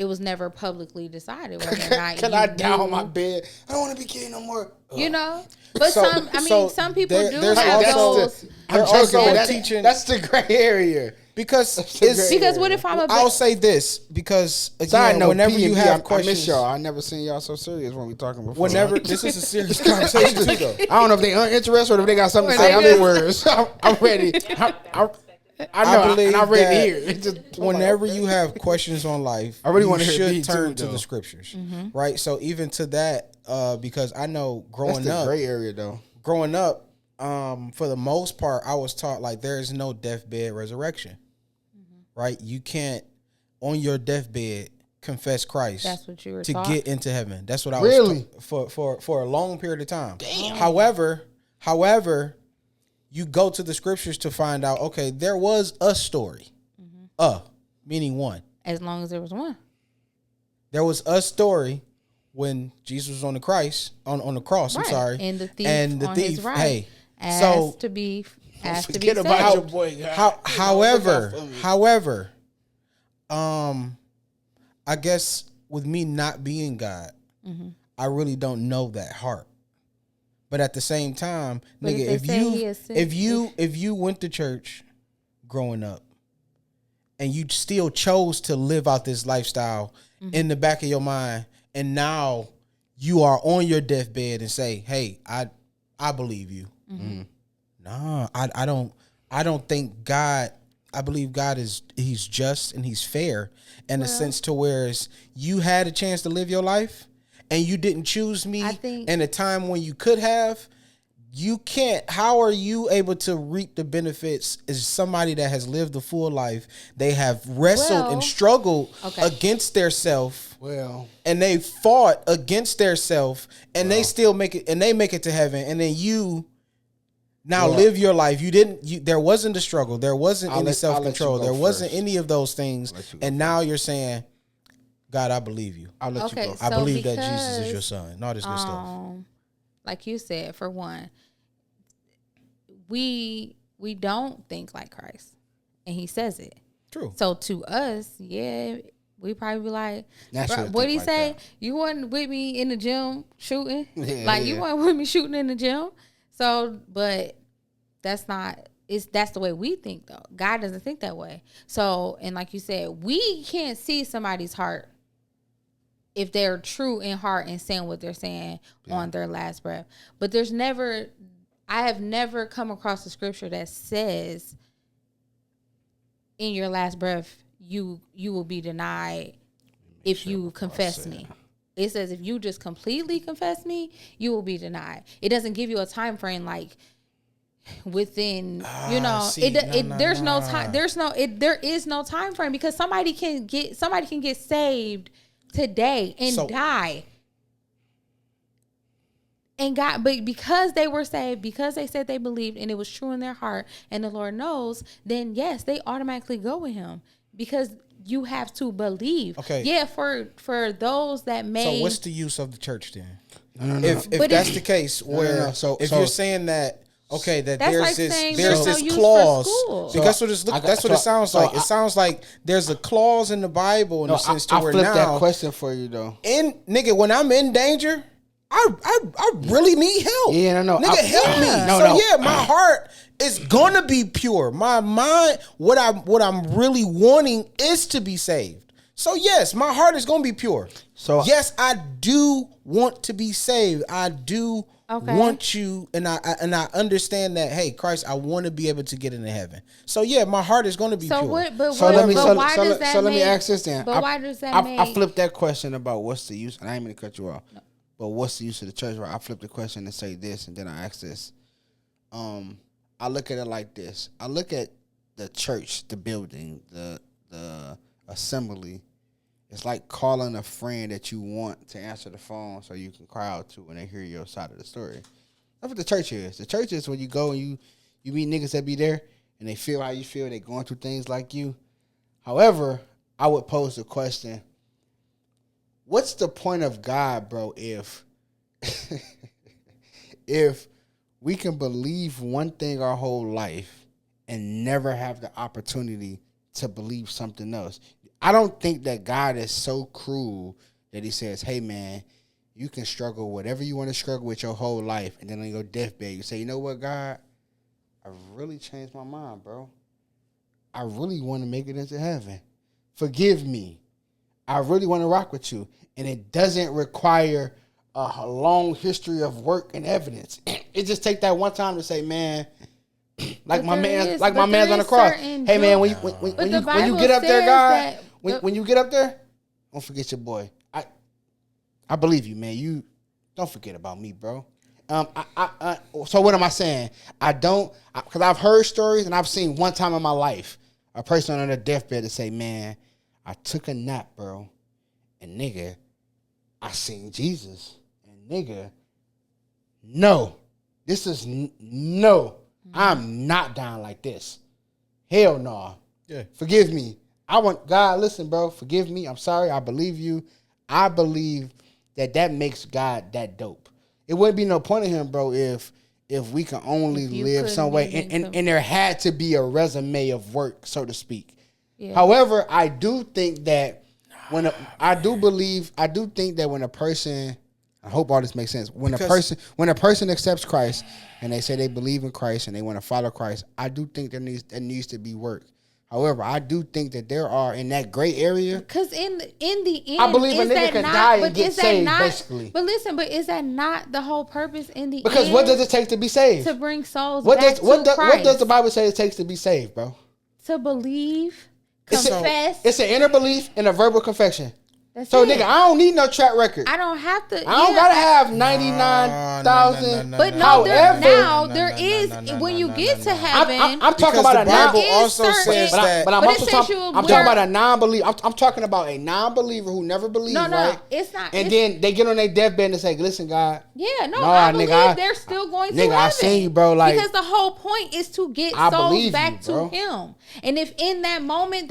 was never publicly decided whether or not Can you I down knew, my bed? I don't want to be gay no more. you know. But So- some people there- do there's have also- those. I'm They're joking, also but that's, teaching- that's the gray area. because the it's gray Because what if I'm a I'll say this because Side again, note, whenever P&B, you have I questions, miss y'all. I never seen y'all so serious when we talking before. whenever this is a serious conversation too, though. I don't know if they uninterested or if they got something to Or say. they I'm just- in words. I'm ready. I know, believe and I'm ready to that hear it. It's just, Whenever you have questions on life, I really you wanna hear should B turn too, to the though. scriptures, right? So even to that, because I know that's growing the up, gray area, though. for the most part, I was taught like there is no deathbed resurrection, right? You can't on your deathbed confess Christ. That's what you were to taught? get into heaven. That's what I Really? was taught for a long period of time. Damn. However, you go to the scriptures to find out. Okay, there was a story, meaning one. As long as there was one. There was a story when Jesus was on the cross. I'm Right. sorry, And the thief on his right Hey, asked so to be Forget about saved. your boy. God. however, I guess with me not being God, I really don't know that heart. But at the same time, But nigga, if they say he is sin- if you went to church growing up and you still chose to live out this lifestyle in the back of your mind, and now you are on your deathbed and say, "Hey, I believe you." Nah, I don't think God. I believe God he's just and he's fair in a sense to whereas you had a chance to live your life and you didn't choose me I think- in a time when you could have. You can't. How are you able to reap the benefits as somebody that has lived a full life? They have wrestled Well, and struggled okay. against their self, Well, and they fought against their self, and they still make it, and they make it to heaven, and then you now Well, live your life. You didn't. There wasn't a struggle. There wasn't I'll any let you self control. go There wasn't first. any of those things, let you go and now you're saying, "God, I believe you. I'll let Okay, you go. I So believe that Jesus is because, your son." And all this good stuff. Like you said, for one, we don't think like Christ, and He says it. True. So to us, yeah, we probably be like, Naturally what think do he like say? that. You wasn't with me in the gym shooting, Yeah, like you yeah. weren't with me shooting in the gym. So, but that's not. That's the way we think though. God doesn't think that way. So, and like you said, we can't see somebody's heart if they're true in heart and saying what they're saying on their last breath. But I have never come across a scripture that says in your last breath, you will be denied if you confess me. It says if you just completely confess me, you will be denied. It doesn't give you a time frame like within, there's no time. There is no time frame because somebody can get saved today and die. And God, but because they were saved, because they said they believed and it was true in their heart and the Lord knows, then yes, they automatically go with him because you have to believe. Okay. Yeah, for those that may. So what's the use of the church then? No. If that's the case, where So you're saying that, okay, that That's there's like this saying there's there's this no use for clause. school. Because So that's what it sounds like. It sounds like there's a clause in the Bible in the sense to I where flipped now that question for you though. nigga, when I'm in danger, I really need help. Yeah, no. Nigga, help me. My heart is gonna be pure. My mind, what I'm really wanting is to be saved. So yes, my heart is gonna be pure. So yes, I do want to be saved. I do want you, and I understand that. Hey, Christ, I want to be able to get into heaven. So yeah, my heart is gonna be pure. Why does that? But why does that I flipped that question about what's the use, and I ain't gonna cut you off. No. But what's the use of the church? Right? I flipped the question and say this, and then I ask this. I look at it like this. I look at the church, the building, the assembly. It's like calling a friend that you want to answer the phone so you can cry out to when they hear your side of the story. That's what the church is. The church is when you go and you meet niggas that be there and they feel how you feel. They going through things like you. However, I would pose the question, what's the point of God, bro, if we can believe one thing our whole life and never have the opportunity to believe something else? I don't think that God is so cruel that he says, hey, man, you can struggle whatever you want to struggle with your whole life, and then on your deathbed, you say, you know what, God? I really changed my mind, bro. I really want to make it into heaven. Forgive me. I really want to rock with you. And it doesn't require a long history of work and evidence. It just take that one time to say, man, like my man's on the cross. Hey man, when you get up there, God, when you get up there, don't forget your boy. I believe you, man. You don't forget about me, bro. So what am I saying? Because I've heard stories and I've seen one time in my life a person on their deathbed to say, man, I took a nap, bro, and nigga, I seen Jesus, and nigga, no, this is no. I'm not down like this. Hell no. Yeah. Forgive me. I want God, listen, bro, forgive me. I'm sorry. I believe you. I believe that makes God that dope. It wouldn't be no point in him, bro, if we can only live some way. And there had to be a resume of work, so to speak. Yeah. However, I do think that when a person, I hope all this makes sense. When a person accepts Christ and they say they believe in Christ and they want to follow Christ, I do think there needs to be work. However, I do think that there are in that gray area. Because in the end, I believe a nigga can die and get saved, basically. But listen, is that not the whole purpose in the end? Because what does it take to be saved? To bring souls back to Christ. What does the Bible say it takes to be saved, bro? To believe, confess. It's an inner belief and a verbal confession. So, nigga, I don't need no track record. I don't have to. I don't gotta have 99,000. But no, there is when you get to heaven. I'm talking about the Bible also says that. But I'm talking about a non-believer. I'm talking about a non-believer who never believed, right? It's not. And then they get on their deathbed and say, "Listen, God." Yeah, I believe they're still going to heaven. I seen you, bro. Like, because the whole point is to get souls back to Him. And if in that moment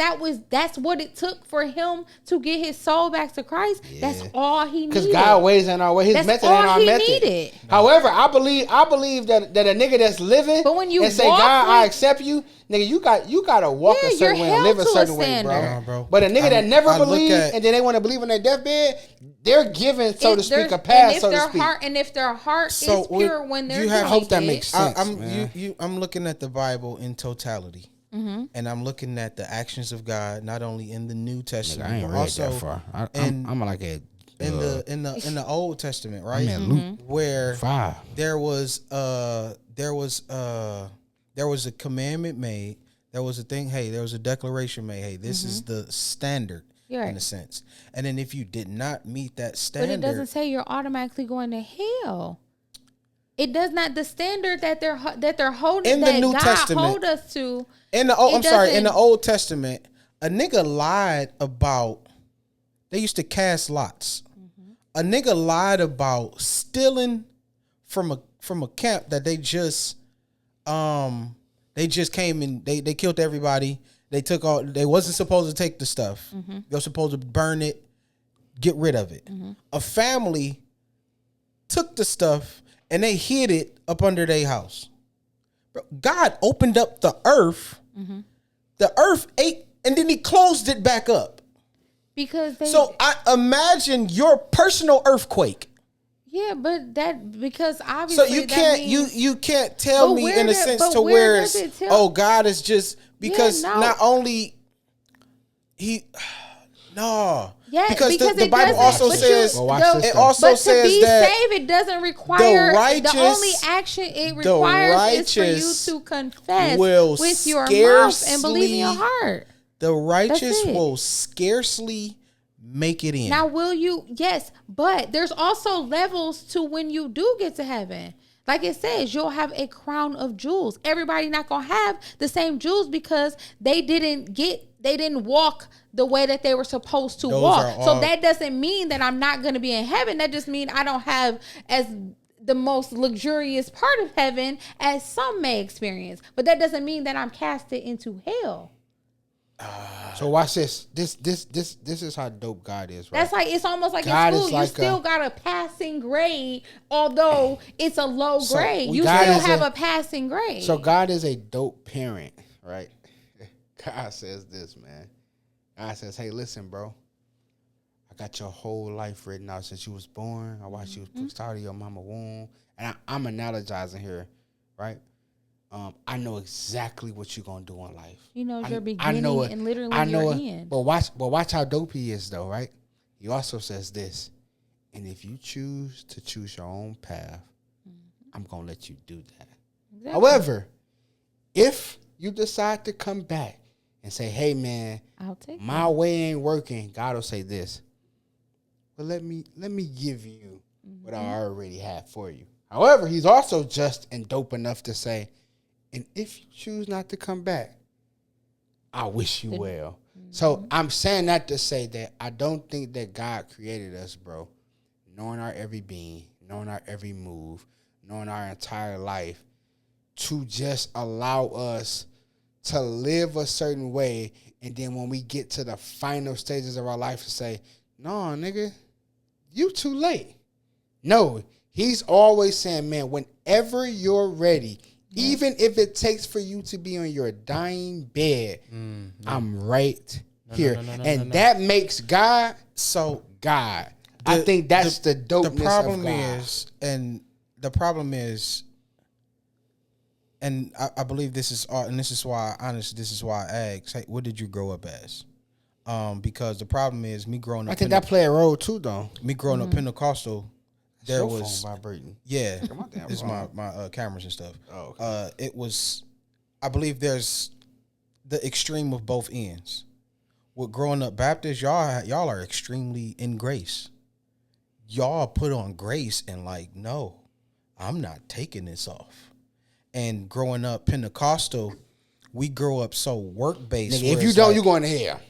that's what it took for him to get his soul back to Christ, that's all he needed. Because God ways in our way. His method ain't our method. Needed. However, I believe that a nigga that's living and say, God, I accept you, nigga, you gotta walk a certain way and live a certain way, bro. But a nigga that never believed and then they want to believe in their deathbed, they're given, so to speak, a pass, so to speak. And if their heart is pure when they're doing it. I hope that makes sense. I'm looking at the Bible in totality. Mm-hmm. And I'm looking at the actions of God, not only in the New Testament, I ain't but read also that far. I'm like in the Old Testament, right? I'm in Luke where 5. there was a commandment made there was a thing. Hey, there was a declaration made. Hey, this is the standard You're in right. a sense. And then if you did not meet that But standard, it doesn't say you're automatically going to hell. It does not. The standard that they're holding In the that New God Testament, hold us to. in the it I'm sorry, in the doesn't- Old Testament, a nigga lied about. They used to cast lots. A nigga lied about stealing from a camp that they just came and they killed everybody. They took all. They wasn't supposed to take the stuff. They were supposed to burn it, get rid of it. A family took the stuff and they hid it up under their house. Bro, God opened up the earth. The earth ate, and then He closed it back up. Because they. So I imagine your personal earthquake. Yeah, but because So obviously you can't that means, you can't tell But me where in a does- sense but to where where does it's it tell- God is just because no. not only He no because the it Bible doesn't- also but says Well, watch this it though. also but to says be that saved, it doesn't require the righteous- only action it requires is righteous for you to confess will with your mouth and believe in your scarcely- heart. the righteous it. will scarcely make it in. Now, will you? Yes, but there's also levels to when you do get to heaven. Like it says, you'll have a crown of jewels. Everybody not gonna have the same jewels because they didn't walk the way that they were supposed to Those walk. are So all- that doesn't mean that I'm not gonna be in heaven. That just means I don't have as the most luxurious part of heaven as some may experience. But that doesn't mean that I'm casted into hell. So watch this. This is how dope God is, right? That's like, it's almost like God in is school, you like still got a passing grade, although it's a low So, grade. You God still is have a- a passing grade. So God is a dope parent, right? God says this, man. God says, "Hey, listen, bro. I got your whole life written out since you was born. I watched you pushed out of your mama womb, and I'm analogizing here, right? I know exactly what you're gonna do in life. He knows I- your I beginning know it. and literally I know your it. end. But watch how dope he is, though, right? He also says this, and if you choose to choose your own path, I'm gonna let you do that. Exactly. However, if you decide to come back and say, "Hey, man, I'll take my way ain't working," God will say this. Well, let me give you what I already have for you. However, He's also just and dope enough to say, and if you choose not to come back, I wish you well. So I'm saying that to say that I don't think that God created us, bro, knowing our every being, knowing our every move, knowing our entire life, to just allow us to live a certain way, and then when we get to the final stages of our life to say, "No, nigga, you too late." No, He's always saying, man, whenever you're ready, even if it takes for you to be on your dying bed, I'm right here. And that makes God so God. I think that's the dopeness the problem of God. is, and the problem is, and I believe this is, and this is why, honestly, this is why I asked, hey, what did you grow up as? Because the problem is me growing up. I think that play a role too, though. me growing up Pentecostal. There Your was phone vibrating. yeah, my damn this is my phone. cameras and stuff. Oh, okay. It was, I believe there's the extreme of both ends. With growing up Baptist, y'all are extremely in grace. Y'all put on grace and like, no, I'm not taking this off. And growing up Pentecostal, we grow up so work based. Nigga, if you don't, you going to hell.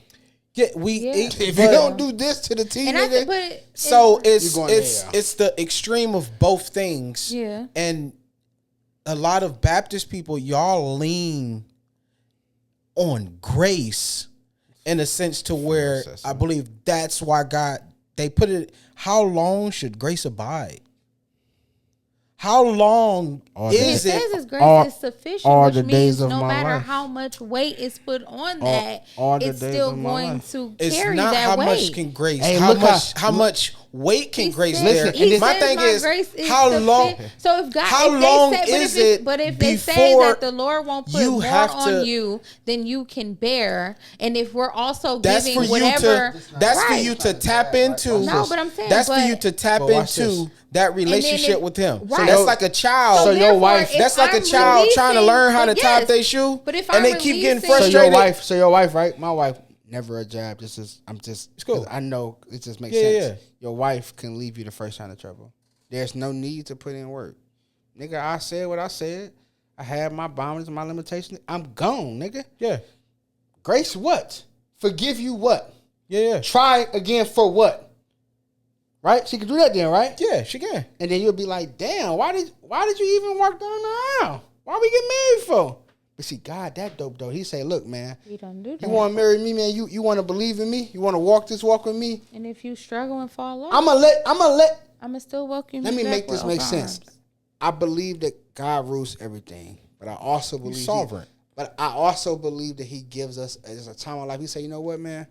yeah, If you but- don't do this to the T, And I nigga, think, but So You it's going to it's hell. it's the extreme of both things. Yeah. And a lot of Baptist people, y'all lean on grace in a sense to where I believe that's why God, they put it, how long should grace abide? How long All it is says it? His grace all- is sufficient, all which the means days of no my matter life. how much weight is put on that, all the it's days still of my going life. to It's carry not that how weight. much can grace, Hey, how look much how- how much wait can He grace said- there. he My says thing my is, grace is how sufficient. long? So if God, how if they long say, is it But if they say before that the Lord won't put you more have on to- you than you can bear, and if we're also That's giving for you whatever, to. That's for right. you to tap into. No, but I'm saying, that's for but- you to tap But watch into this. that relationship if- with him. right. That's like a child. So your therefore, wife- if That's like a I'm child trying to releasing- learn how to but tie up yes, their shoe, But if and I'm they keep getting releasing- frustrated. So your wife, right? My wife never a jab. This is I'm just. It's cool. 'cause I know it just makes Yeah, sense. yeah. Your wife can leave you the first sign of trouble. There's no need to put in work, nigga. I said what I said. I had my boundaries and my limitations. I'm gone, nigga. Yeah, Grace, what? Forgive you, what? yeah. Try again for what? Right? She can do that then, right? Yeah, she can. And then you'll be like, damn, why did you even walk down the aisle? Why we get married for? But see, God, that dope though. He say, look, man, We don't do that. you want to marry me, man? You want to believe in me? You want to walk this walk with me? And if you struggle and fall off, I'm gonna let. I'm gonna still welcome you. Let me back make this with make open sense. arms. I believe that God rules everything, but I also believe sovereign. But I also believe that He gives us as a time of life. He say, you know what, man?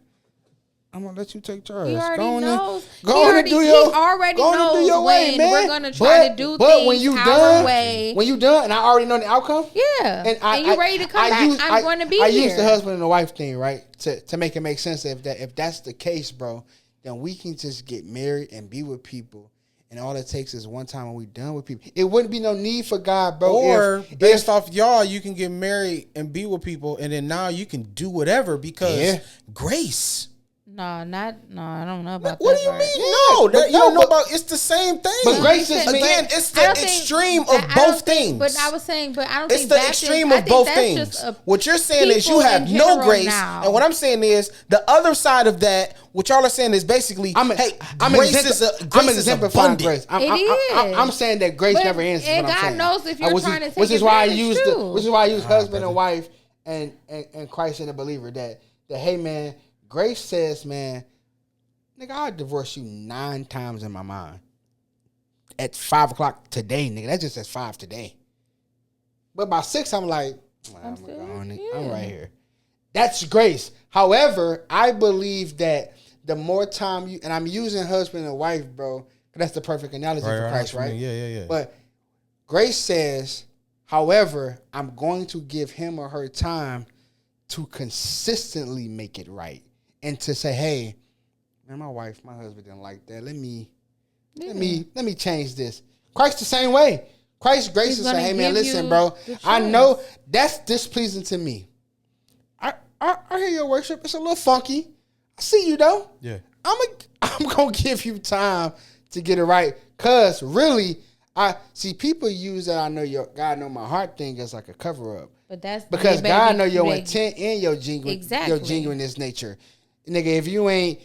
I'm gonna let you take charge. He already Go on knows. and- Go on and do your. He already go on and do knows your way, when man. we're gonna try to do but things when you our done, way. when you done, and I already know the outcome. Yeah, and you ready to come back? I'm going to be I here. use the husband and the wife thing, right, to make it make sense. If that's the case, bro, then we can just get married and be with people, and all it takes is one time when we done with people. It wouldn't be no need for God, bro. Or if, based off y'all, you can get married and be with people, and then now you can do whatever because Yeah. grace. No, I don't know about What that do you part. mean? Yeah, No, but you don't know but- about. It's the same thing. But grace is again, mean- it's I the don't think- extreme of I don't both think- things. But I was saying, but I don't It's think the back extreme then, I of think both that's things. just a- What you're saying is you people have in no general grace, now. and what I'm saying is the other side of that. What y'all are saying is basically, I'm grace is exemplifying abundant. grace. It I'm saying that grace But never ends. and Is what I'm God saying. knows if you're Which trying to which take is why I advantage use too. which is why I use husband and wife and Christ and the believer. That hey man, grace says, man, nigga, I'll divorce you 9 times in my mind. At 5 o'clock today, nigga. That's just at 5 today. But by 6, I'm like, I'm still- gone. yeah. I'm right here. That's grace. However, I believe that the more time you, and I'm using husband and wife, bro, 'cause that's the perfect analogy for Christ, right? Yeah. But grace says, however, I'm going to give him or her time to consistently make it right. And to say, hey, man, my husband didn't like that. Let me change this. Christ the same way. Christ's grace He's is saying, gonna hey man, give listen, you bro. the I choice. know that's displeasing to me. I hear your worship. It's a little funky. I see you though. Yeah. I'm gonna give you time to get it right. Cause really, I see people use that I know your God know my heart thing as like a cover up. But that's Because they God better know be- your they- intent and your Exactly. genuineness nature. Nigga, if you ain't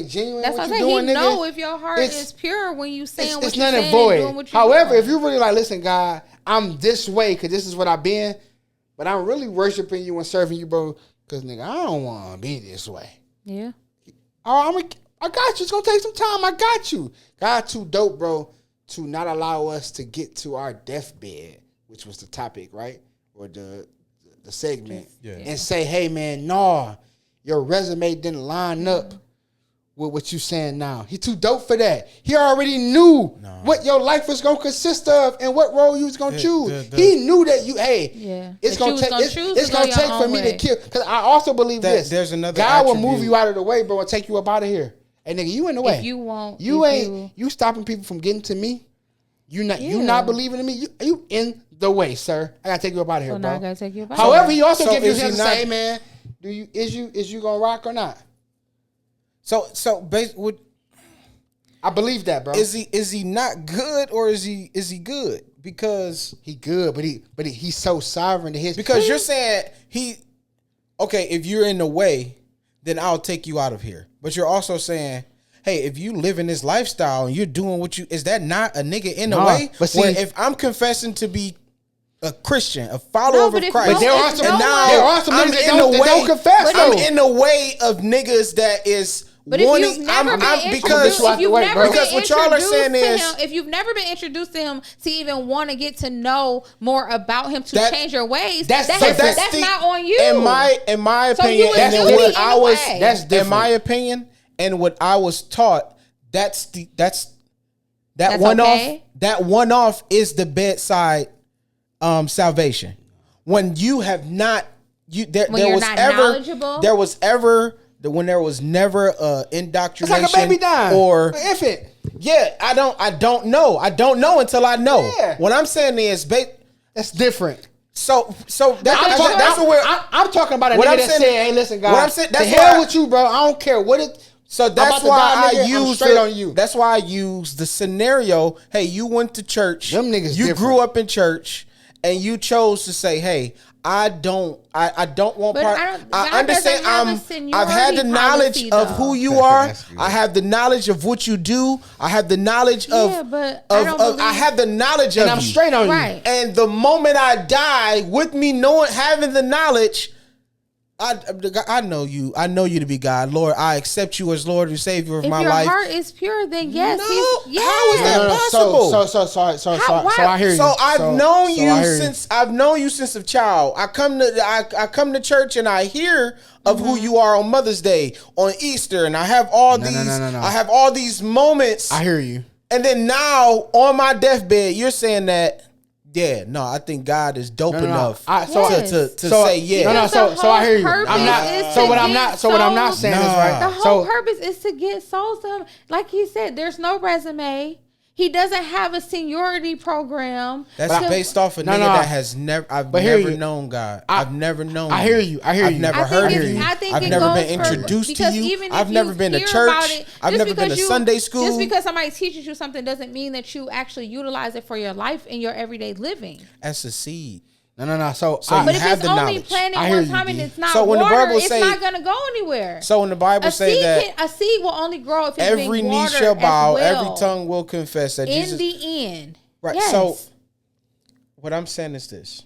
genuine, That's what what you I'm saying. doing, He nigga, know if your heart it's- is pure when you saying what it's you're none saying and and doing void. what you're However, doing. if you really like, listen, God, I'm this way because this is what I've been, but I'm really worshiping you and serving you, bro. Because nigga, I don't want to be this way. Yeah. Oh, I got you. It's gonna take some time. I got you. God too dope, bro, to not allow us to get to our deathbed, which was the topic, right? Or the segment. Yeah. And say, hey man, nah, your resume didn't line up with what you saying now. He too dope for that. He already knew what your life was gonna consist of and what role you was gonna choose. He knew that you, Yeah. it's That gonna you was take. gonna It's, choose it's to go gonna your take for own me to way. kill. Because I also believe That this. there's another God will move attribute. you out of the way, bro, and take you up out of here. Hey, nigga, you in the way. If you won't, You if ain't. You stopping people from getting to me. You not. You Yeah. not believing in me. You in the way, sir. I gotta take you up out of here, So bro. now I gotta take you back. However, he also So give you is he him to not- say, hey, man, is you gonna rock or not? What I believe that, bro. is he not good or is he good? Because He good, but he's so sovereign to his. you're saying okay, if you're in the way, then I'll take you out of here. But you're also saying, hey, if you live in this lifestyle and you're doing what you, is that not a nigga in the Nah, way? but see- Where if I'm confessing to be a Christian, a follower No, of but if Christ, no- there are if some no and one- now there are some I'm niggas that in don't- the that way, don't confess, I'm though. in the way of niggas that is But if wanting. you've never been because introduced, if you've Wait, never bro. been Because what y'all are introduced saying to is- him, if you've never been introduced to him to even want to get to know more about him to That- change your ways, that's that's different. that's the- not on you. In my So you opinion, was and then guilty what in I a was way. That's in different. my opinion, and what I was taught, that That's one okay? off. That one off is the bedside salvation. When you have not, When you're not knowledgeable? when there was never indoctrination. It's like a baby dying. Or an infant. yeah, I don't know. I don't know until I know. Yeah. What I'm saying is, That's different. so That's where I'm talking about a What nigga I'm that saying- said, "Hey, listen, guys. what I'm saying- to that's hell why- with you, bro. I don't care what it." So I'm that's about to why die, nigga. I I'm use straight on you. That's why I use the scenario. Hey, you went to church. Them niggas You different. grew up in church, and you chose to say, "Hey, I don't want But part." I don't- I God understand. doesn't have a I've had the seniority knowledge policy, of though. who you are. That's good. I have the knowledge of what you do. I have the knowledge Yeah, of. but I don't believe- I have the knowledge And of I'm you. straight on Right. And the moment I die, with me knowing, having the knowledge, I know you. I know you to be God, Lord. I accept you as Lord and Savior of If my your life. heart is pure, then yes, No, he's yes. how is that you. possible? So How- I hear you. So I've known so you I hear since I've known you since a child. I come to church and I hear of who Mm-hmm. you are on Mother's Day, on Easter, and I have all No, these. no. I have all these moments. I hear you. And then now on my deathbed, you're saying that. Yeah, no, I think God is dope No. enough Yes. to say yeah. No, Because the so I hear you. whole I'm not. purpose is So to what I'm get not. So what I'm not souls. saying is Nah. right. The whole So purpose is to get souls to him. Like he said, there's no resume. He doesn't have a seniority program. That's to- based off a No, nigga no. that has never. I've But hear never you. known God. I've never known. I hear you. I hear I've you. never I heard think of it's- you. I think I've it never goes been for- introduced to because you. even if I've you never been to hear church. about it, I've just never been to because Sunday school. Just because somebody teaches you something doesn't mean that you actually utilize it for your life in your everyday living. That's a seed. no. So you But if have it's the only knowledge. planted I hear one you, time D. and it's not So when the water, Bible it's say- not going to go anywhere. So when the Bible say that a seed will only grow if it's every being knee watered shall bow, as well. every tongue will confess that In Jesus. the end, Right. Yes. So what I'm saying is this: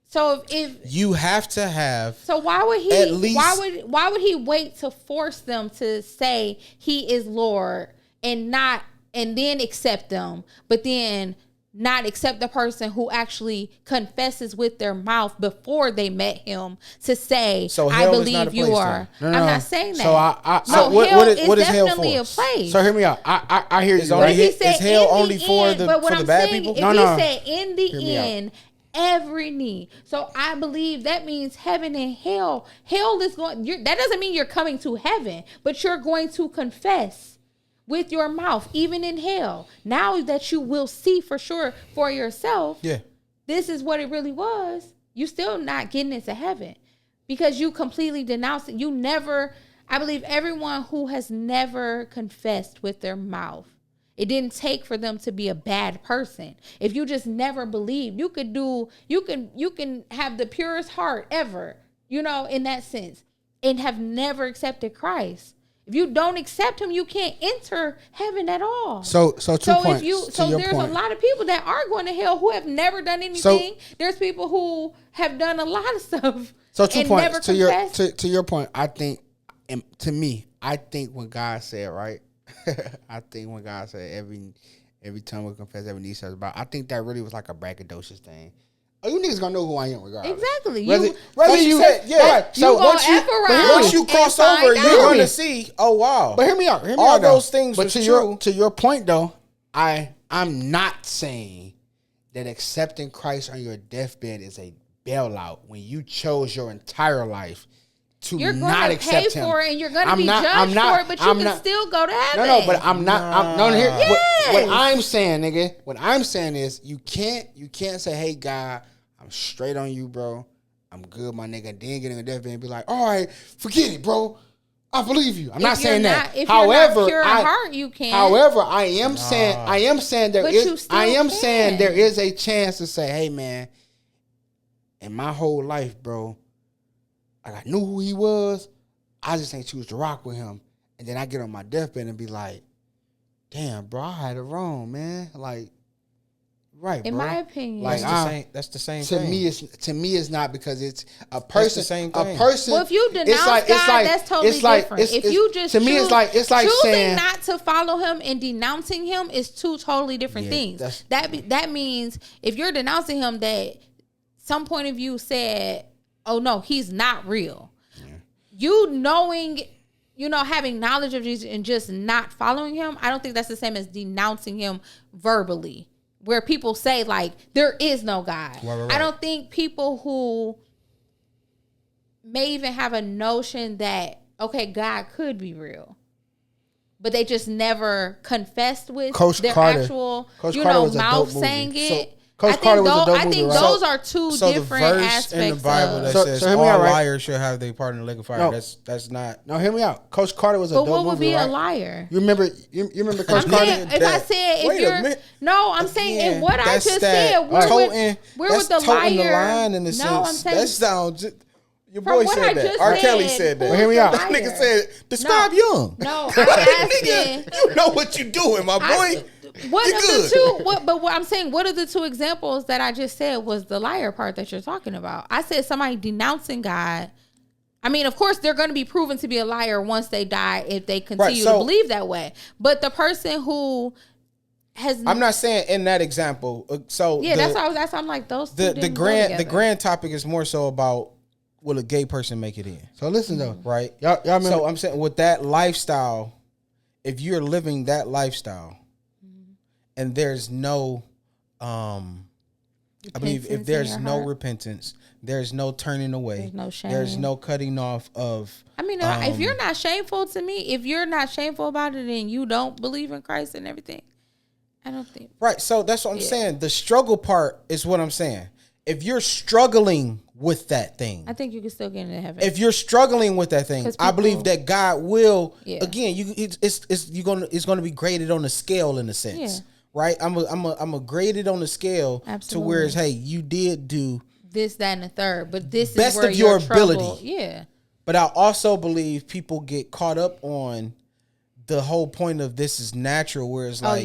so if you have to have. so, why would he? At least- why would he wait to force them to say he is Lord and then accept them, but then not accept the person who actually confesses with their mouth before they met him to say, So I hell is not a believe you place are. then. I'm No. not saying that. So I no, what- hell what is is hell definitely for? a place. so hear me out. I hear It's you. only Right? If he Is said hell in only the for end, the- but what for the I'm bad saying, people? If No, he no. said in the Hear me out. end, every knee. So I believe that means heaven and hell. Hell is going. That doesn't mean you're coming to heaven, but you're going to confess with your mouth, even in hell. Now that you will see for sure for yourself, Yeah. this is what it really was. You still not getting into heaven because you completely denounced it. You never. I believe everyone who has never confessed with their mouth, it didn't take for them to be a bad person. If you just never believe, you can have the purest heart ever, in that sense, and have never accepted Christ. If you don't accept him, you can't enter heaven at all. So 2 points. So to your there's point. a lot of people that are going to hell who have never done anything. There's people who have done a lot of stuff. So 2 and points never to your confessed. to your point. I think, and to me, I think when God said right, I think when God said every tongue will confess, every knee shall bow. I think that really was like a braggadocious thing. Oh, you niggas gonna know who I am regardless. Exactly. Whether That's you what you said, yeah. right. So gonna once you F around Once you and cross find over, out. you're Hear going me. to see. Oh wow. But hear me out. Hear me All out, though. those things But was to true. your point though, I'm not saying that accepting Christ on your deathbed is a bailout when you chose your entire life to You're not going to pay accept him. for it and you're going to I'm be not- judged I'm not- for it, but you I'm can not- still go to heaven. No, but I'm not. I'm no here. Yes. What I'm saying, nigga. What I'm saying is, you can't say, "Hey, God, I'm straight on you, bro. I'm good, my nigga." Then get in the deathbed and be like, "All right, forget it, bro. I believe you." I'm not saying that. If However, you're not pure in heart, you can. However, I am saying there But you is. still I am can. saying there is a chance to say, "Hey, man, in my whole life, bro, like I knew who he was. I just ain't choose to rock with him." And then I get on my deathbed and be like, "Damn, bro, I had it wrong, man." Like, right, in bro. my opinion. Like, That's the same to thing. me, it's not because it's a person. same A thing. person. Well, if you denounce God, that's totally different. If you just to me, it's like choosing saying not to follow him and denouncing him is two totally different things. That means if you're denouncing him, that some point of view said, "Oh no, he's not real." You knowing having knowledge of Jesus and just not following him, I don't think that's the same as denouncing him verbally, where people say like there is no God. Right. I don't think people who may even have a notion that, okay, God could be real, but they just never confessed with Coach their Carter. actual, Coach Carter was a mouth dope movie. saying it. Coach Carter was a dope movie, think right? those are two different the verse aspects in the Bible that of. says hear me all out, right? liars should have their part in the lake of fire. No. That's not. No, hear me out. Coach Carter was a But dope movie, what would be right? a liar? You remember Coach I'm Carter? saying, if I said if Wait a you're minute. no, I'm saying Again, in what I that's just that said, toting- we're that's with the toting liar. the line in the no, sense. I'm saying That sounds. Your from boy what I said that. just R. Kelly said, said that. who's Hear me the out. That liar? nigga said, describe young. No, I'm asking. You know what you doing, my boy. What You of good. the two? But what I'm saying, what of the two examples that I just said was the liar part that you're talking about? I said somebody denouncing God. I mean, of course, they're going to be proven to be a liar once they die if they continue to believe that way. But the person who has, I'm not saying in that example. So yeah, that's why I was asking. I'm like those two. the grand topic is more so about will a gay person make it in? So listen though, Right? y'all remember? So I'm saying with that lifestyle, if you're living that lifestyle, and there's no, I believe if there's no repentance, there's no turning away, there's no shame, there's no cutting off of. I mean, if you're not shameful to me, if you're not shameful about it, and you don't believe in Christ and everything, I don't think. Right. So that's what I'm saying. The struggle part is what I'm saying. If you're struggling with that thing, I think you can still get into heaven. if you're struggling with that thing, I believe that God will. Yeah. Again, it's gonna be graded on a scale in a sense. Yeah. Right. I'm a graded on the scale to where it's, hey, you did do this, that, and the third, but this best is where of your trouble, ability. Yeah. But I also believe people get caught up on the whole point of this is natural, where it's like,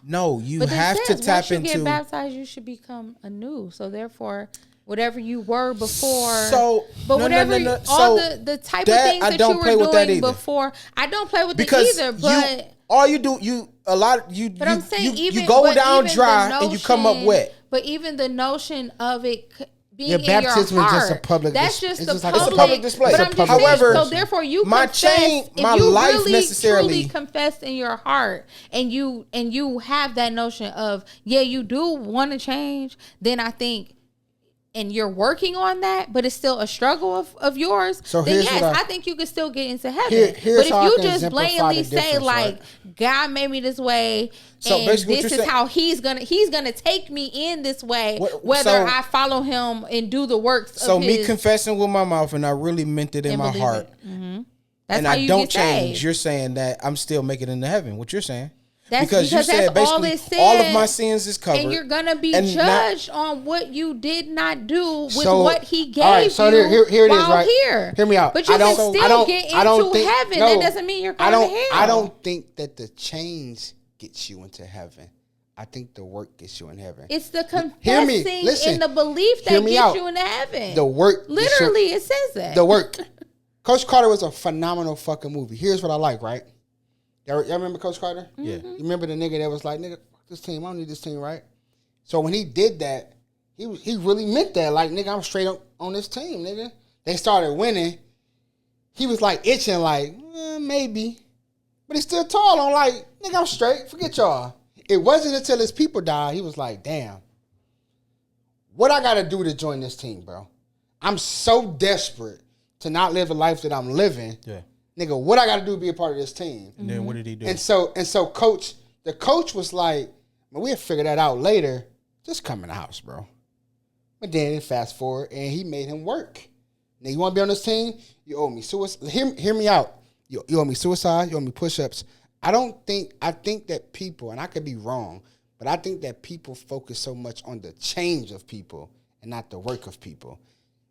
no, you but have to tap once you into. Get baptized, you should become anew. So therefore, whatever you were before, the type of things that you were doing before, I don't play with it either. But But I'm saying you go down dry and you come up wet. But even the notion of it being your baptism in your heart, is just a public. That's just it's a public display. But I'm just However, saying, so therefore you my confess, my if you life really necessarily truly confess in your heart, and you have that notion of you do want to change, then I think. And you're working on that, but it's still a struggle of yours. So then yes, I think you can still get into heaven. Here's but if you just blatantly say like, God made me this way, and this is how He's gonna take me in this way, whether I follow Him and do the works. So me confessing with my mouth and I really meant it in my heart, That's and how I you don't get change. saved. You're saying that I'm still making it into heaven. What you're saying? That's because you said that's basically all of my sins is covered, and you're gonna be judged on what you did not do with what He gave right, so you here it is, while right? here. Hear me out. But you can still get into heaven. That doesn't mean you're going to hell. I don't think that the change gets you into heaven. I think the work gets you in heaven. It's the confessing and the belief that gets you into heaven. The work, literally, it says that. The work. Coach Carter was a phenomenal fucking movie. Here's what I like, right? Y'all remember Coach Carter? Yeah. You remember the nigga that was like, nigga, fuck this team. I don't need this team, right? So when he did that, he really meant that. Like, nigga, I'm straight up on this team, nigga. They started winning. He was like itching, like, maybe. But he's still tall on like, nigga, I'm straight. Forget y'all. It wasn't until his people died, he was like, damn. What I got to do to join this team, bro? I'm so desperate to not live the life that I'm living. Yeah. Nigga, what I got to do to be a part of this team? And then what did he do? And so the coach was like, man, we'll figure that out later. Just come in the house, bro. But then fast forward, and he made him work. Now, you want to be on this team? You owe me suicide. Hear me out. You owe me suicide. You owe me push-ups. I think that people, and I could be wrong, but I think that people focus so much on the change of people and not the work of people.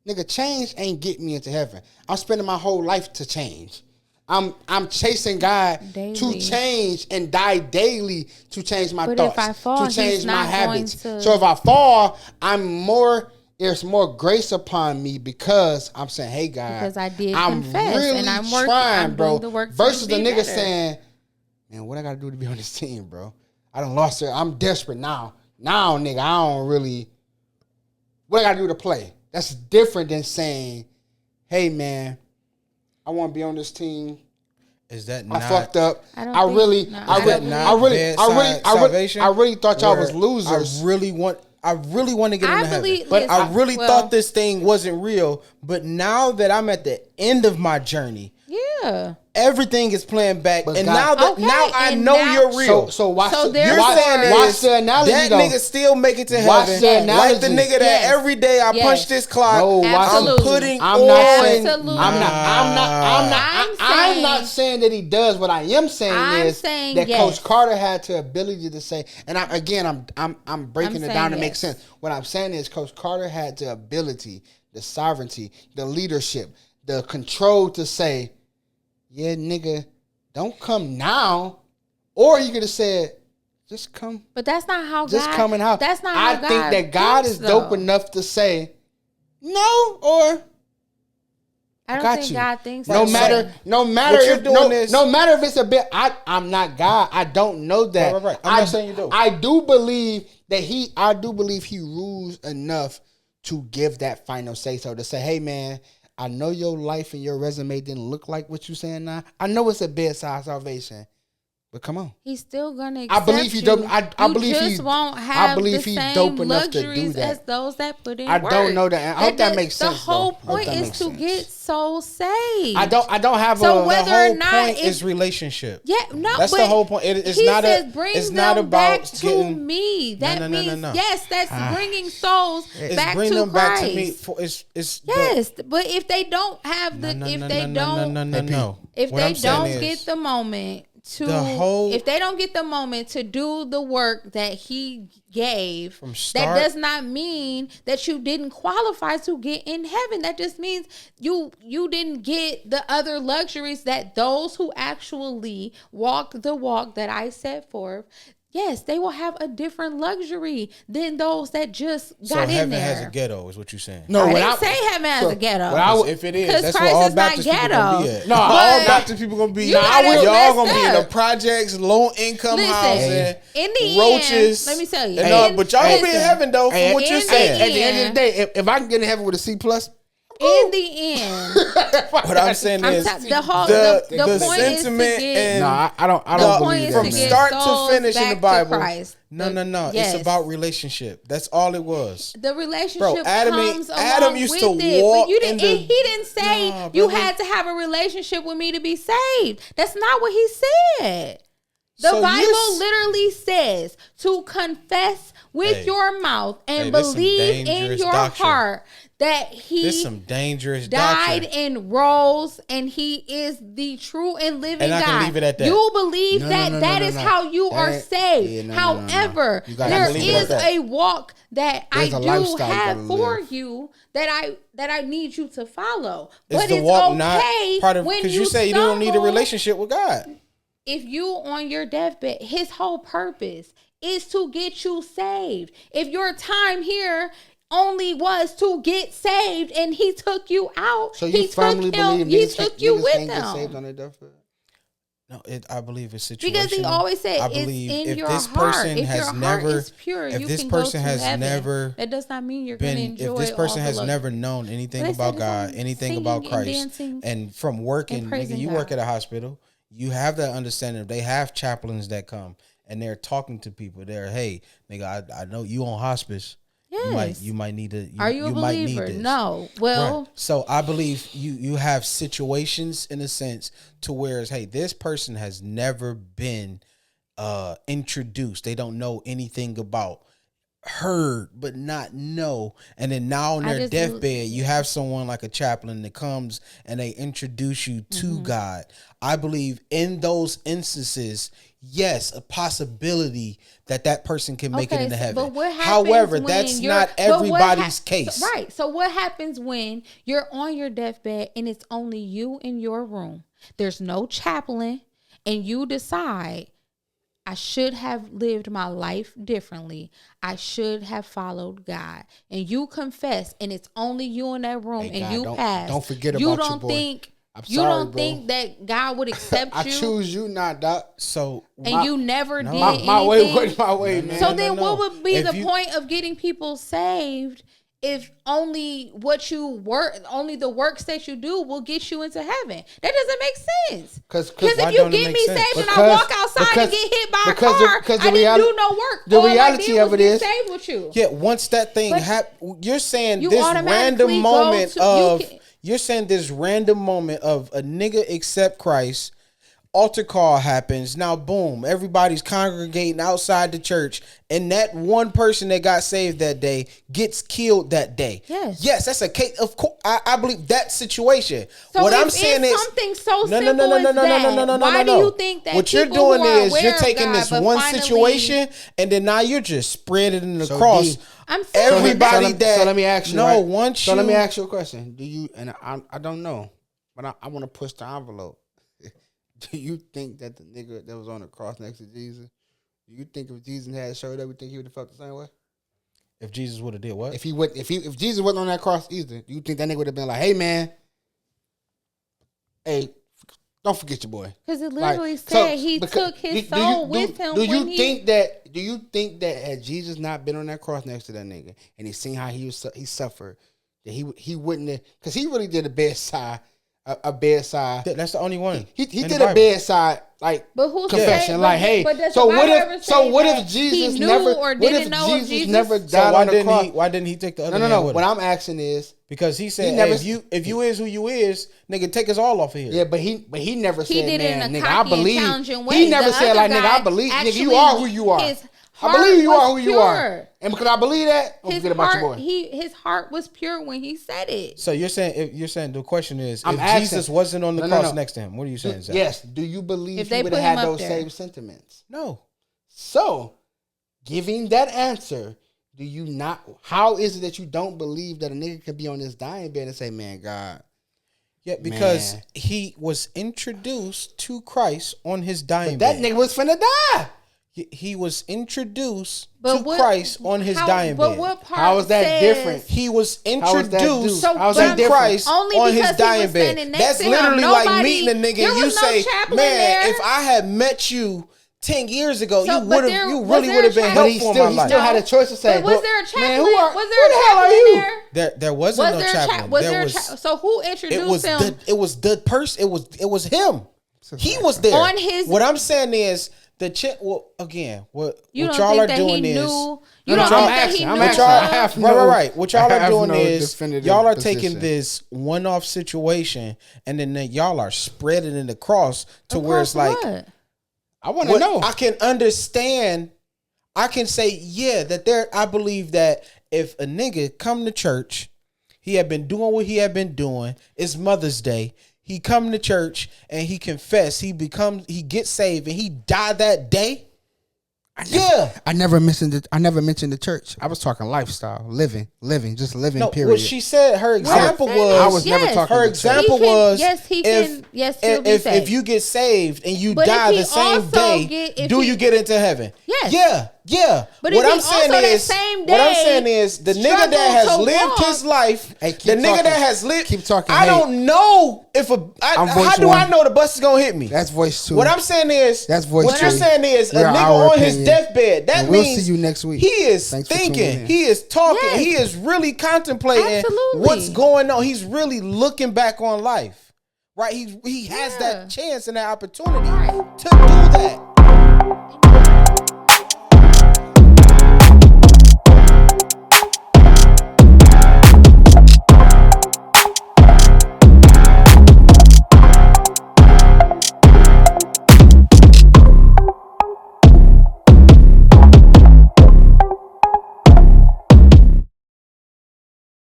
Nigga, change ain't getting me into heaven. I'm spending my whole life to change. I'm chasing God daily. To change and die daily to change my thoughts, if I fall, to change my habits. So if I fall, there's more grace upon me because I'm saying, hey God, because I did I'm confess really and I'm working, trying, bro. The work versus the nigga saying, man, what I gotta do to be on this team, bro? I done lost it. I'm desperate now. Now, nigga, I don't really. What I gotta do to play? That's different than saying, hey man, I want to be on this team. Is that I not fucked up. I don't I think- really, no, I I really, don't I really, believe- I really, bedside I really, salvation I really thought y'all was where losers. I really want to get I into believe- heaven, but I listen, really well- thought this thing wasn't real. But now that I'm at the end of my journey, Yeah. everything is playing back, But and God- now that Okay, now I and know now- you're real. So watch. So the, therefore- watch, You're saying watch is the analogy that though. nigga still make it to Watch heaven, the like analogy. the nigga that Yes. every day I Yes. punch this clock. No, watch Absolutely. I'm putting I'm not on. saying. Absolutely. I'm I'm not saying that he does. What I am saying I'm is saying that yes. Coach Carter had the ability to say. And I'm breaking I'm it down to saying make yes. sense. What I'm saying is Coach Carter had the ability, the sovereignty, the leadership, the control to say, "Yeah, nigga, don't come now," or you could have said, "Just come." But that's not how Just God. coming out. That's not I how God think that God thinks, is dope though. enough to say no, or I don't got think you. God thinks no that matter, way. no matter What you're if doing is- no matter if it's a bit. I'm not God. I don't know that. Right. I'm not saying you do. I do believe that I do believe he rules enough to give that final say so to say, hey man, I know your life and your resume didn't look like what you saying now. I know it's a bedside salvation. But come on. He's still gonna. I believe he dope. I you believe just he. won't have I believe the he same dope enough to do luxuries that. as those that put in I work. don't know that. I hope that makes sense, The whole though. I hope point that is makes to sense. get souls saved. I don't have So a. whether The whole or not point it- is relationship. Yeah, no, That's but the whole point. It's he not says, a. bring It's not them about back to getting. me. That No. means yes, that's bringing souls It's back bring to them Christ. back to me. It's Yes, but if they don't have the, if they don't, no. if What they I'm saying don't is, get the moment to, the whole- if they don't get the moment to do the work that he gave, From that start- does not mean that you didn't qualify to get in heaven. That just means you didn't get the other luxuries that those who actually walk the walk that I set forth. Yes, they will have a different luxury than those that just so got in heaven there. has a ghetto, is what you're saying. No, I when didn't say heaven has so a ghetto. when I w- If it is, 'Cause that's Christ what all is not Baptist people gonna be ghetto. at. No, all but Baptist people gonna be. you got it y'all messed gonna be in the up. projects, low income Listen, housing, in the roaches. end, let me tell you. And, in- but y'all gonna be in listen, heaven though, Hey, from what in you're the saying. At the end of the day, if I can get in heaven with a C plus, In the end, What I'm saying is, the whole the point is to sentiment get. and no, I don't The believe point that. is from to get start to souls finish in back the to Bible. Christ. No. Yes. It's about relationship. That's all it was. The relationship Bro, comes Adam along used with to it, walk but you didn't. in the- He didn't say Nah, you brother. had to have a relationship with me to be saved. That's not what he said. The So Bible you- literally says to confess with Hey. your mouth and Hey, this some believe in dangerous your doctrine. heart that he This some dangerous died doctrine. and rose and he is the true and living And I God. can leave it at that. You believe No, that no, no, that no, is no. how you That are ain't- saved. yeah, no. However, You gotta there leave it at is that. a walk that There's I a do lifestyle you have gotta for live. you that I need you to follow. Is But the it's walk okay not part of? when Because you say you don't need a stumble. relationship with God. If you on your deathbed, his whole purpose is to get you saved. If your time here only was to get saved and he took you out, So you he firmly took him, believe he niggas took can't- you niggas with can't get saved him. on their deathbed? No, I believe it's situational. Because he always said I it's believe in if your this heart. person If has your heart never, is pure, if you this can person go to has heaven. never That does not mean you're going to been, enjoy if this person all has the never known anything They about said it's God, on anything singing about and Christ, dancing and from working, and nigga, praising you work God. at a hospital, you have that understanding. They have chaplains that come and they're talking to people. They're, hey, nigga, I know you on hospice. Yes. You might need to. Are you a might need believer? this. No. Well, Right. So I believe you have situations in a sense to where it's, hey, this person has never been introduced. They don't know anything about, heard but not know, and then now on I their just- deathbed you have someone like a chaplain that comes and they introduce you to Mm-hmm. God. I believe in those instances, yes, a possibility that person can make it into heaven. But what happens However, when that's you're- not but what everybody's case. Right. So what happens when you're on your deathbed and it's only you in your room? There's no chaplain, and you decide, I should have lived my life differently. I should have followed God. And you confess, and it's only you in that room, Hey, and God, you pass. don't forget you about your don't boy. think I'm you sorry, don't bro. think that God would accept I you, choose you, not Doc. So and you never no. did My way anything? wasn't my way, man. So No, then no. what would be If the you- point of getting people saved if only only the works that you do will get you into heaven? That doesn't make sense. Because if you get me saved and I walk outside and get hit by a car, I didn't do no work. The reality of it is, saved with you. Yeah, once that thing happens, you're saying you this automatically random moment go to- you're saying this random moment of a nigga accept Christ, altar call happens. Now, boom, everybody's congregating outside the church, and that one person that got saved that day gets killed that day. Yes, that's a case. Of course, I believe that situation. So what if I'm saying it's is something so simple as that, why do you think that what you're people doing who are is aware you're of taking God, this but one finally- situation, and then now you're just spreading it in the So cross. D, I'm saying Everybody that- So let me ask you. No, right? once So let me you- ask you a question. Do you? And I don't know, but I want to push the envelope. Do you think that the nigga that was on the cross next to Jesus, do you think if Jesus had showed up, you think he would have felt the same way? If Jesus would have did what? If Jesus wasn't on that cross either, do you think that nigga would have been like, "Hey man, hey, don't forget your boy"? Because it literally Like, said so, he because- took his do you- soul do- with him. Do you when think that? Do you think that had Jesus not been on that cross next to that nigga, and he seen how he suffered, that he wouldn't have? Because he really did a bedside. That's the only one. He in the did a Bible. bedside But who confession. said, Like, hey, but does so the what Bible ever if? say So what that if Jesus he knew never? or What didn't if know of Jesus never Jesus? died So why on the didn't cross? why didn't he take the other No. man with What him? I'm asking is Because he said, never- if you is who you is, nigga, take us all off of here. yeah, but he never He said, did it man, in a nigga, I cocky and believe. challenging way. He never The said other like, nigga, I guy believe, nigga, you actually, are who you are. his I believe you heart are who was you are, pure. and because I believe that, don't His forget about heart, your boy. his heart was pure when he said it. So you're saying the question is, I'm if asking- Jesus wasn't on the No. cross next to him, what are you saying, Zach? Yes. Do you believe If he they would put have him had up those there. same sentiments? No. So, giving that answer, do you not? How is it that you don't believe that a nigga could be on this dying bed and say, "Man, God"? Yeah, because Man. he was introduced to Christ on his dying That bed. nigga was finna die. He was introduced But to what- Christ on his dying but bed. what part How is that says- different? He was How is that introduced do- how is to that different? Christ Only on because his he dying was bed. standing next That's to him. literally like Nobody- meeting a nigga there and you was no say, chaplain "Man, there." if I had met you 10 years ago, So, you but would there- have. You was really there would have a been chaplain? But helpful in my he life." still had a choice to say. But was there a chaplain? Man, who the hell a are chaplain you? there? There wasn't no chaplain. Was There there was. so who introduced him? It was the person. It was him. He was there On his- What I'm saying is well, again, what You y'all don't are think that he doing is. knew? No, You don't I'm think that asking, he I'm knew? asking. I have no- Right. What y'all I are have doing no is definitive y'all are position. taking this one-off situation and then y'all are spreading it across to where it's like, What? I want to what know. I can understand. I can say, yeah, that there. I believe that if a nigga come to church, he had been doing what he had been doing. It's Mother's Day. He come to church and he confess. He gets saved and he died that day. I never mentioned the church. I was talking lifestyle, living, just living. No, period. what she said, her example was. I was never talking Her to example He can- was. yes, he can- yes, he'll be if saved. you get saved and you But if die he the same also day, if do he- you get into heaven? Yes. Yeah. But what if I'm he saying also that is, same what I'm day saying is, the nigga struggled that has to lived walk- his life, Hey, the keep nigga talking. that has lived, Keep talking, I hey. don't know if I'm how voice do I one. know the bus is gonna hit me? That's voice two. What I'm saying is, That's voice what you're two. saying is, a We're nigga our on his opinion. deathbed. That And we'll means see you next week. He is Thanks for tuning thinking. in. He is talking. Yes. He is really contemplating Absolutely. what's going on. He's really looking back on life. Right? He has Yeah. that chance and that opportunity Right. to do that.